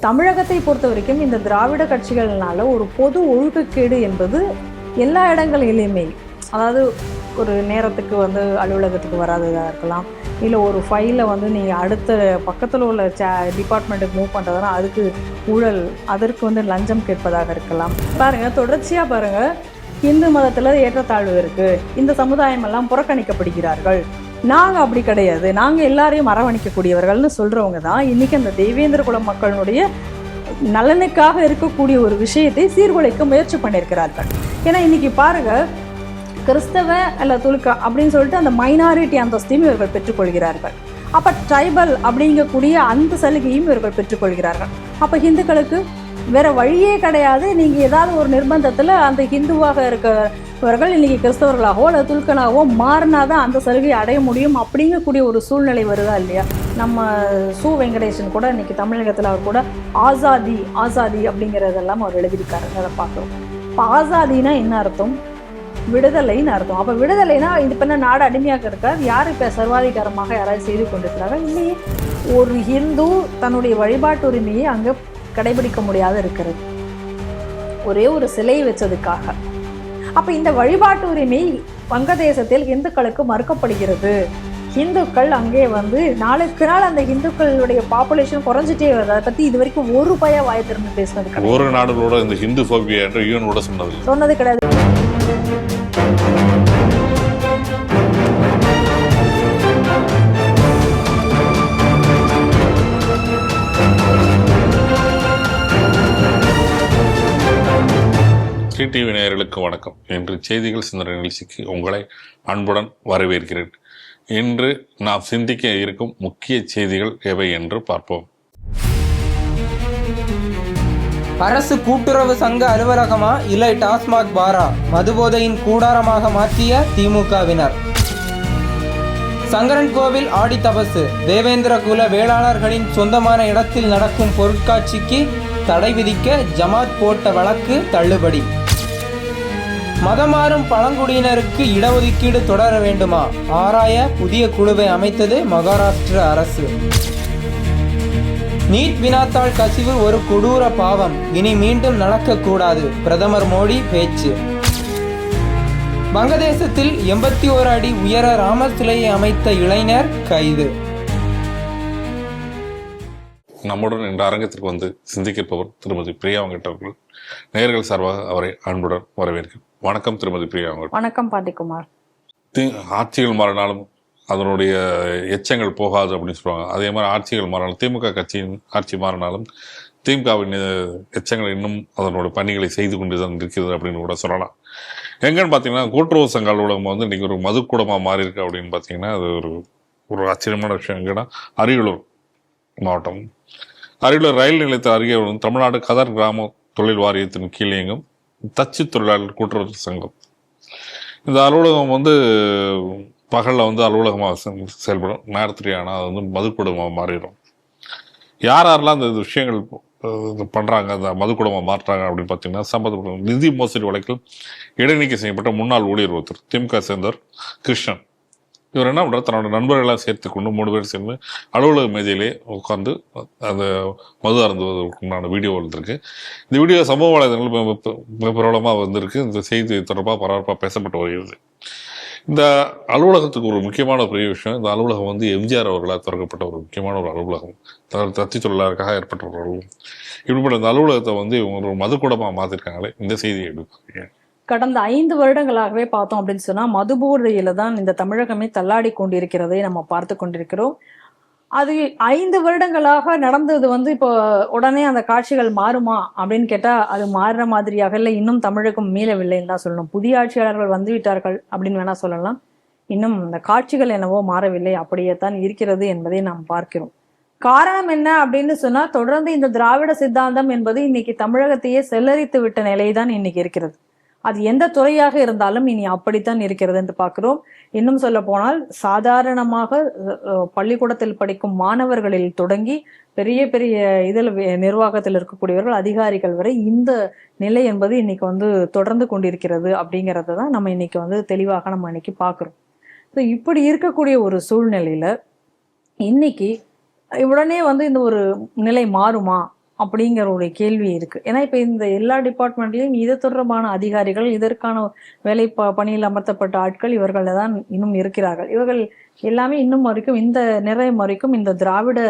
தமிழகத்தை பொறுத்த வரைக்கும் இந்த திராவிட கட்சிகள்னால ஒரு பொது ஒழுக்கக்கேடு என்பது எல்லா இடங்களிலுமே, அதாவது ஒரு நேரத்துக்கு அலுவலகத்துக்கு வராததாக இருக்கலாம், இல்லை ஒரு ஃபைலை நீங்கள் அடுத்த பக்கத்தில் உள்ள டிபார்ட்மெண்ட்டுக்கு மூவ் பண்ணுறதுனா அதுக்கு ஊழல், அதற்கு லஞ்சம் கேட்பதாக இருக்கலாம். பாருங்கள், தொடர்ச்சியாக பாருங்கள், இந்து மதத்தில் ஏற்றத்தாழ்வு இருக்குது, இந்த சமுதாயமெல்லாம் புறக்கணிக்கப்படுகிறார்கள், நாங்கள் அப்படி கிடையாது, நாங்கள் எல்லாரையும் அரவணைக்கக்கூடியவர்கள்னு சொல்கிறவங்க தான் இன்றைக்கி அந்த தேவேந்திர குல மக்களுடைய நலனுக்காக இருக்கக்கூடிய ஒரு விஷயத்தை சீர்குலைக்க முயற்சி பண்ணியிருக்கிறார்கள். ஏன்னா இன்றைக்கி பாருங்கள், கிறிஸ்தவ அல்ல துலுக்கா அப்படின்னு சொல்லிட்டு அந்த மைனாரிட்டி அந்தஸ்தையும் இவர்கள் பெற்றுக்கொள்கிறார்கள். அப்போ ட்ரைபல் அப்படிங்கக்கூடிய அந்த சலுகையும் இவர்கள் பெற்றுக்கொள்கிறார்கள். அப்போ ஹிந்துக்களுக்கு வேறு வழியே கிடையாது. நீங்கள் ஏதாவது ஒரு நிர்பந்தத்தில் அந்த ஹிந்துவாக இருக்கிறவர்கள் இன்றைக்கி கிறிஸ்தவர்களாகவோ அல்லது துலுக்கனாகவோ மாறினா தான் அந்த சலுகையை அடைய முடியும் அப்படிங்கக்கூடிய ஒரு சூழ்நிலை வருதா இல்லையா? நம்ம சு வெங்கடேசன் கூட இன்றைக்கி தமிழகத்தில் அவர் கூட ஆசாதி ஆசாதி அப்படிங்கிறதெல்லாம் அவர் எழுதியிருக்காரு. அதை பார்க்குறோம். இப்போ ஆசாதினா என்ன அர்த்தம்? விடுதலைன்னு அர்த்தம். அப்போ விடுதலைனா இது பண்ண நாடு அடிமையாக இருக்காது. யார் இப்போ சர்வாதிகாரமாக யாராவது செய்து கொண்டிருக்கிறாங்க? இல்லையே. ஒரு ஹிந்து தன்னுடைய வழிபாட்டு உரிமையை அங்கே கடைபிடிக்க முடியாத இருக்கிறது, ஒரே ஒரு சிலை வச்சதுக்காக. அப்போ இந்த வழிபாட்டு உரிமை வங்கதேசத்தில் இந்துக்களுக்கு மறுக்கப்படுகிறது. ஹிந்துக்கள் அங்கே நாளுக்கு நாள் அந்த ஹிந்துக்களுடைய பாப்புலேஷன் குறைஞ்சிட்டே வருது. அதை பற்றி இது வரைக்கும் ஒரு பய வாய் திறந்து பேசினது ஒரு நாடுகளோட இந்த ஹிந்து ஃபோபியா என்று யூஎனோட சொன்னது கிடையாது. ஸ்ரீ டிவி நேயர்களுக்கு வணக்கம். இன்று செய்திகள் சிந்தனை நிகழ்ச்சிக்கு உங்களை அன்புடன் வரவேற்கிறேன். இன்று நாம் சிந்திக்க இருக்கும் முக்கிய செய்திகள் எவை என்று பார்ப்போம். அரசு கூட்டுறவு சங்க அலுவலகமா இல்லை டாஸ்மாக் பாரா? மதுபோதையின் கூடாரமாக மாற்றிய திமுகவினர். சங்கரன் கோவில் ஆடி தபசு. தேவேந்திர குல வேளாளர்களின் சொந்தமான இடத்தில் நடக்கும் பொருட்காட்சிக்கு தடை விதிக்க ஜமாத் போட்ட வழக்கு தள்ளுபடி. மதமாறும் பழங்குடியினருக்கு இடஒதுக்கீடு தொடர வேண்டுமா? ஆராய புதிய குழுவை அமைத்தது மகாராஷ்டிர அரசு. நீட் வினாத்தாள் கசிவு ஒரு கொடூர பாவம், இனி மீண்டும் நடக்கக்கூடாது, பிரதமர் மோடி பேச்சு. வங்கதேசத்தில் 81 அடி உயர ராமர் சிலையை அமைத்த இளைஞர் கைது. நம்முடன் இந்த அரங்கத்திற்கு சிந்திக்கப்பவர் திருமதி பிரியா வெங்கட். நேயர்கள் சார்பாக அவரை அன்புடன் வரவேற்கிறேன். வணக்கம் திருமதி பிரியா வெங்கட். வணக்கம் பாண்டிக்குமார். ஆட்சிகள் மாறினாலும் அதனுடைய எச்சங்கள் போகாது அப்படின்னு சொல்லுவாங்க. அதே மாதிரி ஆட்சிகள் மாறினாலும், திமுக கட்சியின் ஆட்சி மாறினாலும் திமுகவின் எச்சங்கள் இன்னும் அதனோட பணிகளை செய்து கொண்டு தான் இருக்கிறது அப்படின்னு கூட சொல்லலாம். எங்கன்னு பார்த்தீங்கன்னா, கூட்டுறவு சங்க அலுவலகம் இன்னைக்கு ஒரு மதுக்கூடமாக மாறி இருக்கு அப்படின்னு பார்த்தீங்கன்னா, அது ஒரு ஆச்சரியமான விஷயம். எங்கன்னா அரியலூர் மாவட்டம், அரியலூர் ரயில் நிலையத்தில் அருகே தமிழ்நாடு கதர் கிராம தொழில் வாரியத்தின் கீழ் இயங்கும் தச்சு தொழிலாளர் கூட்டுறவு சங்கம். இந்த அலுவலகம் பகலில் அலுவலகமாக செயல்படும், நேரத்திலே ஆனால் அது மதுக்கூடமாக மாறிடும். யாரெல்லாம் அந்த விஷயங்கள் பண்ணுறாங்க, அந்த மதுக்கூடமாக மாற்றுறாங்க அப்படின்னு பார்த்தீங்கன்னா, சம்பந்தப்பட்ட நிதி மோசடி வழக்கில் இடைநீக்கம் செய்யப்பட்ட முன்னாள் ஊழியர் ஒருத்தர், திமுக சேர்ந்தவர் கிருஷ்ணன். இவர் என்ன பண்ணுறாரு, தன்னோட நண்பர்களெல்லாம் சேர்த்து கொண்டு 3 பேர் சேர்ந்து அலுவலக மேஜையிலே உட்காந்து அந்த மது அருந்துவதற்குண்டான வீடியோ வந்திருக்கு. இந்த வீடியோ சமூக வலைதளங்கள் மிக பிரபலமாக வந்திருக்கு. இந்த செய்தி தொடர்பாக பரபரப்பாக பேசப்பட்டு வருகிறது. இந்த அலுவலகத்துக்கு ஒரு முக்கியமான பெரிய விஷயம், இந்த அலுவலகம் எம்ஜிஆர் அவர்களால் திறக்கப்பட்ட ஒரு முக்கியமான ஒரு அலுவலகம், தத்தி தொழிலாளருக்காக ஏற்பட்ட ஒரு அலுவலகம். இப்படிப்பட்ட இந்த அலுவலகத்தை இவங்க ஒரு மதுக்கூடமாக மாற்றிருக்காங்களே, இந்த செய்தியை எடுப்பாங்க. கடந்த 5 வருடங்களாகவே பார்த்தோம் அப்படின்னு சொன்னா மதுபோதையில தான் இந்த தமிழகமே தள்ளாடி கொண்டிருக்கிறதை நம்ம பார்த்து கொண்டிருக்கிறோம். அது 5 வருடங்களாக நடந்தது இப்போ உடனே அந்த காட்சிகள் மாறுமா அப்படின்னு கேட்டா அது மாறுற மாதிரியாக இல்லை. இன்னும் தமிழகம் மீளவில்லைன்னு தான் சொல்லணும். புதிய ஆட்சியாளர்கள் வந்துவிட்டார்கள் அப்படின்னு வேணா சொல்லலாம். இன்னும் இந்த காட்சிகள் என்னவோ மாறவில்லை, அப்படியே தான் இருக்கிறது என்பதை நாம் பார்க்கிறோம். காரணம் என்ன அப்படின்னு சொன்னா, தொடர்ந்து இந்த திராவிட சித்தாந்தம் என்பது இன்னைக்கு தமிழகத்தையே செல்லரித்து விட்ட நிலைதான் இன்னைக்கு இருக்கிறது. அது எந்த துறையாக இருந்தாலும் இனி அப்படித்தான் இருக்கிறது என்று பார்க்கிறோம். இன்னும் சொல்ல போனால், சாதாரணமாக பள்ளிக்கூடத்தில் படிக்கும் மாணவர்களில் தொடங்கி பெரிய பெரிய நிர்வாகத்தில் இருக்கக்கூடியவர்கள், அதிகாரிகள் வரை இந்த நிலை என்பது இன்னைக்கு தொடர்ந்து கொண்டிருக்கிறது அப்படிங்கிறத தான் நம்ம இன்னைக்கு தெளிவாக நம்ம இன்னைக்கு பார்க்குறோம். ஸோ இப்படி இருக்கக்கூடிய ஒரு சூழ்நிலையில இன்னைக்கு உடனே இந்த ஒரு நிலை மாறுமா அப்படிங்கிற ஒரு கேள்வி இருக்கு. ஏன்னா இப்ப இந்த எல்லா டிபார்ட்மெண்ட்லயும் இது தொடர்பான அதிகாரிகள், இதற்கான பணியில் அமர்த்தப்பட்ட ஆட்கள் இவர்கள் தான் இன்னும் இருக்கிறார்கள். இவர்கள் எல்லாமே இன்னும் வரைக்கும் இந்த நிறைய வரைக்கும் இந்த திராவிட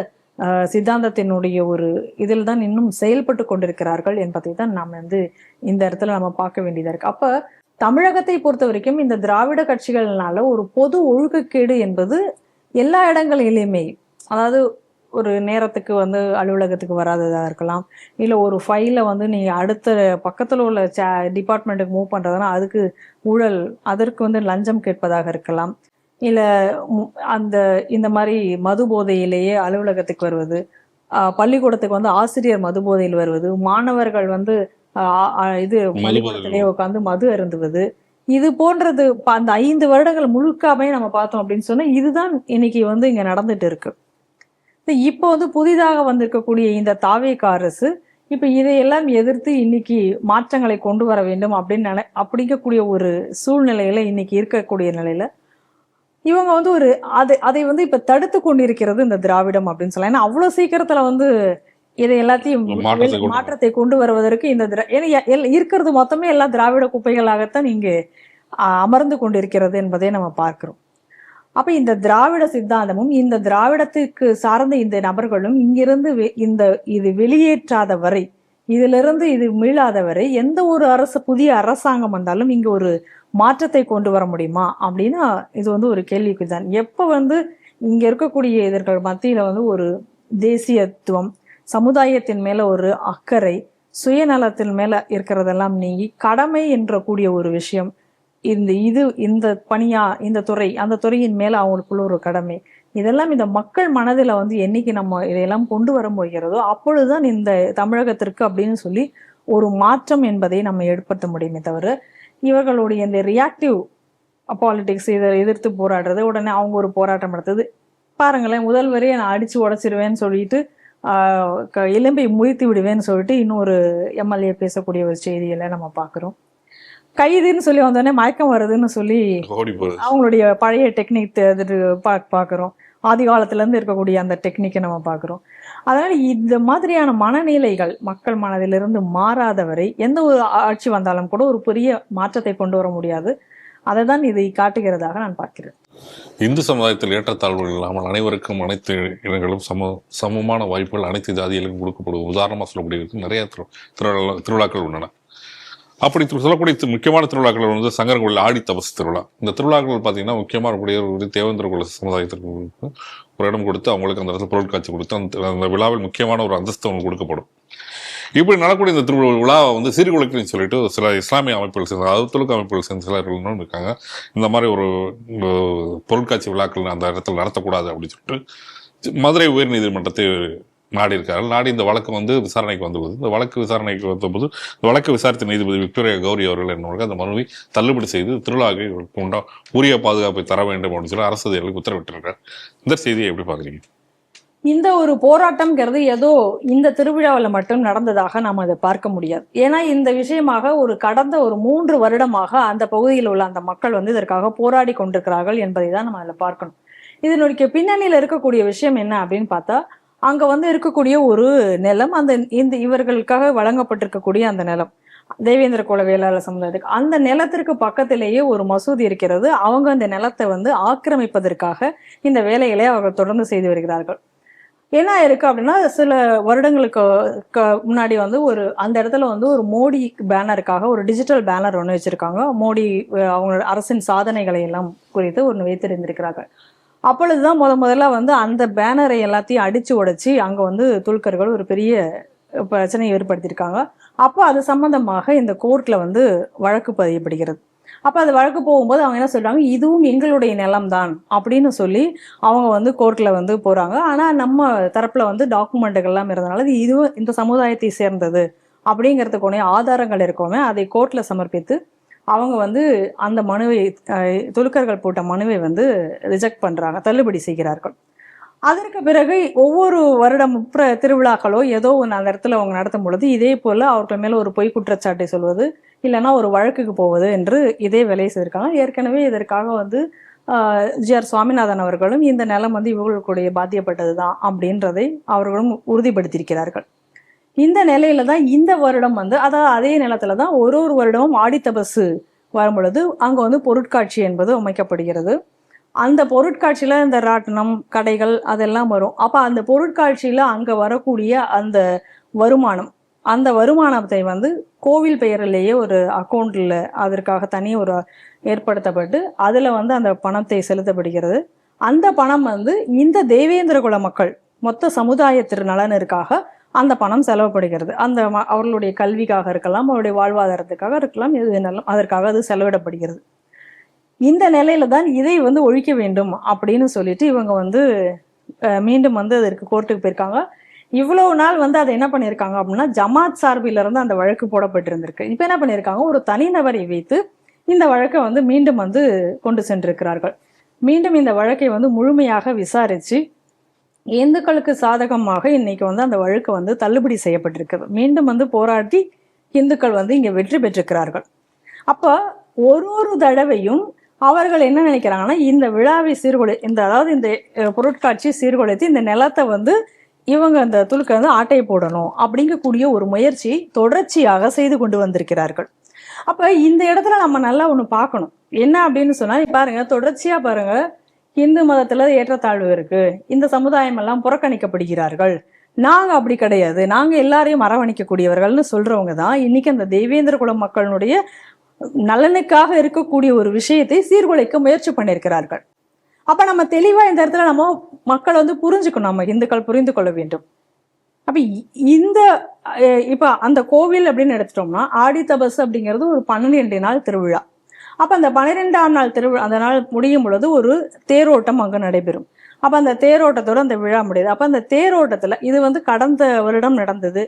சித்தாந்தத்தினுடைய ஒரு இதில் தான் இன்னும் செயல்பட்டு கொண்டிருக்கிறார்கள் என்பதை தான் நாம் இந்த இடத்துல நம்ம பார்க்க வேண்டியதா இருக்கு. அப்ப தமிழகத்தை பொறுத்த வரைக்கும் இந்த திராவிட கட்சிகள்னால ஒரு பொது ஒழுக்கக்கேடு என்பது எல்லா இடங்களிலுமே, அதாவது ஒரு நேரத்துக்கு அலுவலகத்துக்கு வராததா இருக்கலாம், இல்லை ஒரு ஃபைலை நீங்க அடுத்த பக்கத்தில் உள்ள டிபார்ட்மெண்ட்டுக்கு மூவ் பண்றதுன்னா அதுக்கு ஊழல், அதற்கு லஞ்சம் கேட்பதாக இருக்கலாம், இல்லை இந்த மாதிரி மது போதையிலேயே அலுவலகத்துக்கு வருவது, பள்ளிக்கூடத்துக்கு ஆசிரியர் மது போதையில் வருவது, மாணவர்கள் இது பள்ளிக்கூடத்திலேயே உட்காந்து மது அருந்துவது, இது போன்றது அந்த 5 வருடங்கள் முழுக்காமே நம்ம பார்த்தோம் அப்படின்னு சொன்னா இதுதான் இன்னைக்கு இங்க நடந்துட்டு இருக்கு. இப்போ புதிதாக வந்திருக்கக்கூடிய இந்த தாவேகா அரசு இப்ப இதையெல்லாம் எதிர்த்து இன்னைக்கு மாற்றங்களை கொண்டு வர வேண்டும் அப்படிங்கக்கூடிய ஒரு சூழ்நிலையில இன்னைக்கு இருக்கக்கூடிய நிலையில இவங்க ஒரு அதை இப்ப தடுத்து கொண்டிருக்கிறது இந்த திராவிடம் அப்படின்னு சொல்லலாம். ஏன்னா அவ்வளவு சீக்கிரத்துல இதை எல்லாத்தையும் மாற்றத்தை கொண்டு வருவதற்கு இருக்கிறது மொத்தமே எல்லா திராவிட குப்பைகளாகத்தான் இங்கு அமர்ந்து கொண்டிருக்கிறது என்பதை நம்ம பார்க்கிறோம். அப்ப இந்த திராவிட சித்தாந்தமும் இந்த திராவிடத்துக்கு சார்ந்த இந்த நபர்களும் இங்கிருந்து இது வெளியேற்றாத வரை, இதிலிருந்து இது மீளாத வரை எந்த ஒரு புதிய அரசாங்கம் வந்தாலும் இங்க ஒரு மாற்றத்தை கொண்டு வர முடியுமா அப்படின்னா இது ஒரு கேள்விக்குதான். எப்ப இங்க இருக்கக்கூடிய இதர்கள் மத்தியில ஒரு தேசியத்துவம், சமுதாயத்தின் மேல ஒரு அக்கறை, சுயநலத்தின் மேல இருக்கிறதெல்லாம் நீங்கி கடமை என்ற கூடிய ஒரு விஷயம், இந்த பணியா, இந்த துறை, அந்த துறையின் மேல அவங்களுக்குள்ள ஒரு கடமை, இதெல்லாம் இந்த மக்கள் மனதில் என்னைக்கு நம்ம இதையெல்லாம் கொண்டு வர போகிறதோ அப்பொழுதுதான் இந்த தமிழகத்திற்கு அப்படின்னு சொல்லி ஒரு மாற்றம் என்பதை நம்ம ஏற்படுத்த முடியுமே தவிர இவர்களுடைய இந்த ரியாக்டிவ் பாலிடிக்ஸ் இதை எதிர்த்து போராடுறது, உடனே அவங்க ஒரு போராட்டம் நடத்துது பாருங்களேன், முதல்வரையே நான் அடிச்சு உடைச்சிருவேன்னு சொல்லிட்டு எலும்பை முறித்து விடுவேன்னு சொல்லிட்டு இன்னொரு எம்எல்ஏ பேசக்கூடிய ஒரு செய்திகளை நம்ம பார்க்குறோம். கைதுன்னு சொல்லி வந்தோடனே மயக்கம் வருதுன்னு சொல்லி அவங்களுடைய பழைய டெக்னிக் பார்க்குறோம். ஆதி காலத்துலேருந்து இருக்கக்கூடிய அந்த டெக்னிக்கை நம்ம பார்க்குறோம். அதனால இந்த மாதிரியான மனநிலைகள் மக்கள் மனதிலிருந்து மாறாதவரை எந்த ஒரு ஆட்சி வந்தாலும் கூட ஒரு பெரிய மாற்றத்தை கொண்டு வர முடியாது. அதை தான் இதை காட்டுகிறதாக நான் பார்க்கிறேன். இந்து சமுதாயத்தில் ஏற்றத்தாழ்வுகள் இல்லாமல் அனைவருக்கும் அனைத்து இடங்களும் சமமான வாய்ப்புகள் அனைத்து ஜாதிகளுக்கும் கொடுக்கப்படும். உதாரணமாக சொல்லக்கூடிய நிறைய திருவிழாக்கள் உள்ளன. அப்படி சொல்லக்கூடிய முக்கியமான திருவிழாக்கள் சங்கரன் கோயில் ஆடி தபசு திருவிழா. இந்த திருவிழாக்கள் பார்த்தீங்கன்னா முக்கியமாக இருக்கக்கூடிய தேவேந்திர குல சமுதாயத்திற்கு ஒரு இடம் கொடுத்து அவங்களுக்கு அந்த இடத்துல பொருட்காட்சி கொடுத்து அந்த விழாவில் முக்கியமான ஒரு அந்தஸ்து அவங்களுக்கு கொடுக்கப்படும். இப்படி நடக்கூடிய இந்த திருவிழா சீர்குலைக்குன்னு சொல்லிட்டு சில இஸ்லாமிய அமைப்புகள் சேர்ந்த, அதாவது துலுக்கு அமைப்புகள் சேர்ந்த சிலர்கள் இருக்காங்க. இந்த மாதிரி ஒரு பொருட்காட்சி விழாக்கள் அந்த இடத்துல நடத்தக்கூடாது அப்படின்னு சொல்லிட்டு மதுரை உயர்நீதிமன்றத்தை நாடி இருக்கார்கள். நாடி இந்த வழக்கு விசாரணைக்கு வந்துள்ளது. இந்த வழக்கு விசாரணைக்கு வந்தபோது இந்த வழக்கு விசாரித்த நீதிபதி விக்டோரியா கௌரி அவர்கள் என்னவர்கள் அந்த மனுவை தள்ளுபடி செய்து திருவிழாவுக்கு உரிய பாதுகாப்பை தர வேண்டும் அப்படின்னு சொல்லி அரசு அதிகாரிகளுக்கு உத்தரவிட்டிருக்கார். இந்த செய்தியை எப்படி பாக்குறீங்க? இந்த ஒரு போராட்டம்ங்கிறது ஏதோ இந்த திருவிழாவில் மட்டும் நடந்ததாக நாம் அதை பார்க்க முடியாது. ஏன்னா இந்த விஷயமாக கடந்த 3 வருடமாக அந்த பகுதியில் உள்ள அந்த மக்கள் இதற்காக போராடி கொண்டிருக்கிறார்கள் என்பதை தான் நம்ம அதில் பார்க்கணும். இதனுடைய பின்னணியில் இருக்கக்கூடிய விஷயம் என்ன அப்படின்னு பார்த்தா, அங்க இருக்கக்கூடிய ஒரு நிலம், இந்த இவர்களுக்காக வழங்கப்பட்டிருக்கக்கூடிய அந்த நிலம் தேவேந்திர குல வேளாளர் சமுதாயத்துக்கு, அந்த நிலத்திற்கு பக்கத்திலேயே ஒரு மசூதி இருக்கிறது. அவங்க அந்த நிலத்தை ஆக்கிரமிப்பதற்காக இந்த வேலைகளை அவர்கள் தொடர்ந்து செய்து வருகிறார்கள். என்ன இருக்கு அப்படின்னா, சில வருடங்களுக்கு முன்னாடி அந்த இடத்துல ஒரு மோடி பேனருக்காக ஒரு டிஜிட்டல் பேனர் ஒன்று வச்சிருக்காங்க. மோடி அவங்களோட அரசின் சாதனைகளை எல்லாம் குறித்து ஒன்று வைத்திருந்திருக்கிறாங்க. அப்பொழுதுதான் முதல்ல அந்த பேனரை எல்லாத்தையும் அடிச்சு உடைச்சி அங்க துலுக்கர்கள் ஒரு பெரிய பிரச்சனையை ஏற்படுத்தியிருக்காங்க. அப்போ அது சம்பந்தமாக இந்த கோர்ட்ல வழக்கு பதியப்படுகிறது. அப்ப அது வழக்கு போகும்போது அவங்க என்ன சொல்றாங்க, இதுவும் எங்களுடைய நிலம் தான் அப்படின்னு சொல்லி அவங்க கோர்ட்ல போறாங்க. ஆனா நம்ம தரப்புல டாக்குமெண்ட்டுகள் எல்லாம் இருந்தனால இதுவும் இந்த சமுதாயத்தை சேர்ந்தது அப்படிங்கிறதுக்கு ஆதாரங்கள் இருக்கோமே, அதை கோர்ட்ல சமர்ப்பித்து அவங்க அந்த மனுவை, துலுக்கர்கள் போட்ட மனுவை ரிஜெக்ட் பண்றாங்க, தள்ளுபடி செய்கிறார்கள். அதற்கு பிறகு ஒவ்வொரு வருடம் திருவிழாக்களோ ஏதோ ஒன்று அந்த இடத்துல அவங்க நடத்தும் பொழுது இதே போல அவர்கள் மேல ஒரு பொய் குற்றச்சாட்டை சொல்வது, இல்லைன்னா ஒரு வழக்குக்கு போவது என்று இதே வேலையை செய்திருக்காங்க. ஏற்கனவே இதற்காக ஜி.ஆர். சுவாமிநாதன் அவர்களும் இந்த நிலம் இவர்களுடைய பாத்தியப்பட்டது தான் அப்படின்றதை அவர்களும் உறுதிப்படுத்தியிருக்கிறார்கள். இந்த நிலையில தான் இந்த வருடம் வந்து, அதாவது அதே நிலத்துல தான் ஒரு வருடமும் ஆடித்தபசு வரும் பொழுது அங்க வந்து பொருட்காட்சி என்பது அமைக்கப்படுகிறது. அந்த பொருட்காட்சியில இந்த ராட்டினம், கடைகள் அதெல்லாம் வரும். அப்ப அந்த பொருட்காட்சியில அங்க வரக்கூடிய அந்த வருமானம், அந்த வருமானத்தை வந்து கோவில் பெயரிலேயே ஒரு அக்கௌண்ட்ல அதற்காக தனி ஒரு ஏற்படுத்தப்பட்டு அதுல வந்து அந்த பணத்தை செலுத்தப்படுகிறது. அந்த பணம் வந்து இந்த தேவேந்திர குல மக்கள் மொத்த சமுதாயத்தின் நலனிற்காக அந்த பணம் செலவுபடுகிறது. அந்த அவர்களுடைய கல்விக்காக இருக்கலாம், அவருடைய வாழ்வாதாரத்துக்காக இருக்கலாம், எது வேணாலும் அதற்காக அது செலவிடப்படுகிறது. இந்த நிலையில தான் இதை வந்து ஒழிக்க வேண்டும் அப்படின்னு சொல்லிட்டு இவங்க வந்து மீண்டும் வந்து அதற்கு கோர்ட்டுக்கு போயிருக்காங்க. இவ்வளவு நாள் வந்து அதை என்ன பண்ணியிருக்காங்க அப்படின்னா, ஜமாத் சார்பில இருந்து அந்த வழக்கு போடப்பட்டிருந்திருக்கு. இப்ப என்ன பண்ணியிருக்காங்க, ஒரு தனிநபரை வைத்து இந்த வழக்கை வந்து மீண்டும் வந்து கொண்டு சென்றிருக்கிறார்கள். மீண்டும் இந்த வழக்கை வந்து முழுமையாக விசாரிச்சு இந்துக்களுக்கு சாதகமாக இன்னைக்கு வந்து அந்த வழக்கு வந்து தள்ளுபடி செய்யப்பட்டிருக்கிறது. மீண்டும் வந்து போராடி இந்துக்கள் வந்து இங்க வெற்றி பெற்றிருக்கிறார்கள். அப்ப ஒரு தடவையும் அவர்கள் என்ன நினைக்கிறாங்கன்னா, இந்த விழாவை அதாவது இந்த பொருட்காட்சி சீர்குலைத்து இந்த நிலத்தை வந்து இவங்க அந்த துலுக்க வந்து ஆட்டையை போடணும் அப்படிங்கக்கூடிய ஒரு முயற்சி தொடர்ச்சியாக செய்து கொண்டு வந்திருக்கிறார்கள். அப்ப இந்த இடத்துல நம்ம நல்லா ஒண்ணு பார்க்கணும். என்ன அப்படின்னு சொன்னா, பாருங்க, தொடர்ச்சியா பாருங்க, இந்து மதத்துல ஏற்றத்தாழ்வு இருக்கு, இந்த சமுதாயம் எல்லாம் புறக்கணிக்கப்படுகிறார்கள், நாங்க அப்படி கிடையாது, நாங்க எல்லாரையும் அரவணைக்கக்கூடியவர்கள்னு சொல்றவங்க தான் இன்னைக்கு அந்த தேவேந்திர குல மக்களுடைய நலனுக்காக இருக்கக்கூடிய ஒரு விஷயத்தை சீர்குலைக்க முயற்சி பண்ணியிருக்கிறார்கள். அப்ப நம்ம தெளிவா இந்த இடத்துல நம்ம மக்கள் வந்து புரிஞ்சுக்கணும், நம்ம இந்துக்கள் புரிந்து கொள்ள வேண்டும். அப்ப இந்த இப்ப அந்த கோவில் அப்படின்னு எடுத்துட்டோம்னா, ஆடித்தபசு அப்படிங்கிறது ஒரு 12 நாள் திருவிழா. அப்ப அந்த 12ஆம் நாள் திருவிழா, அந்த நாள் முடியும் பொழுது ஒரு தேரோட்டம் அங்க நடைபெறும். அப்ப அந்த தேரோட்டத்தோட அந்த விழா முடியுது. அப்ப அந்த தேரோட்டத்துல இது வந்து கடந்த வருடம் நடந்தது.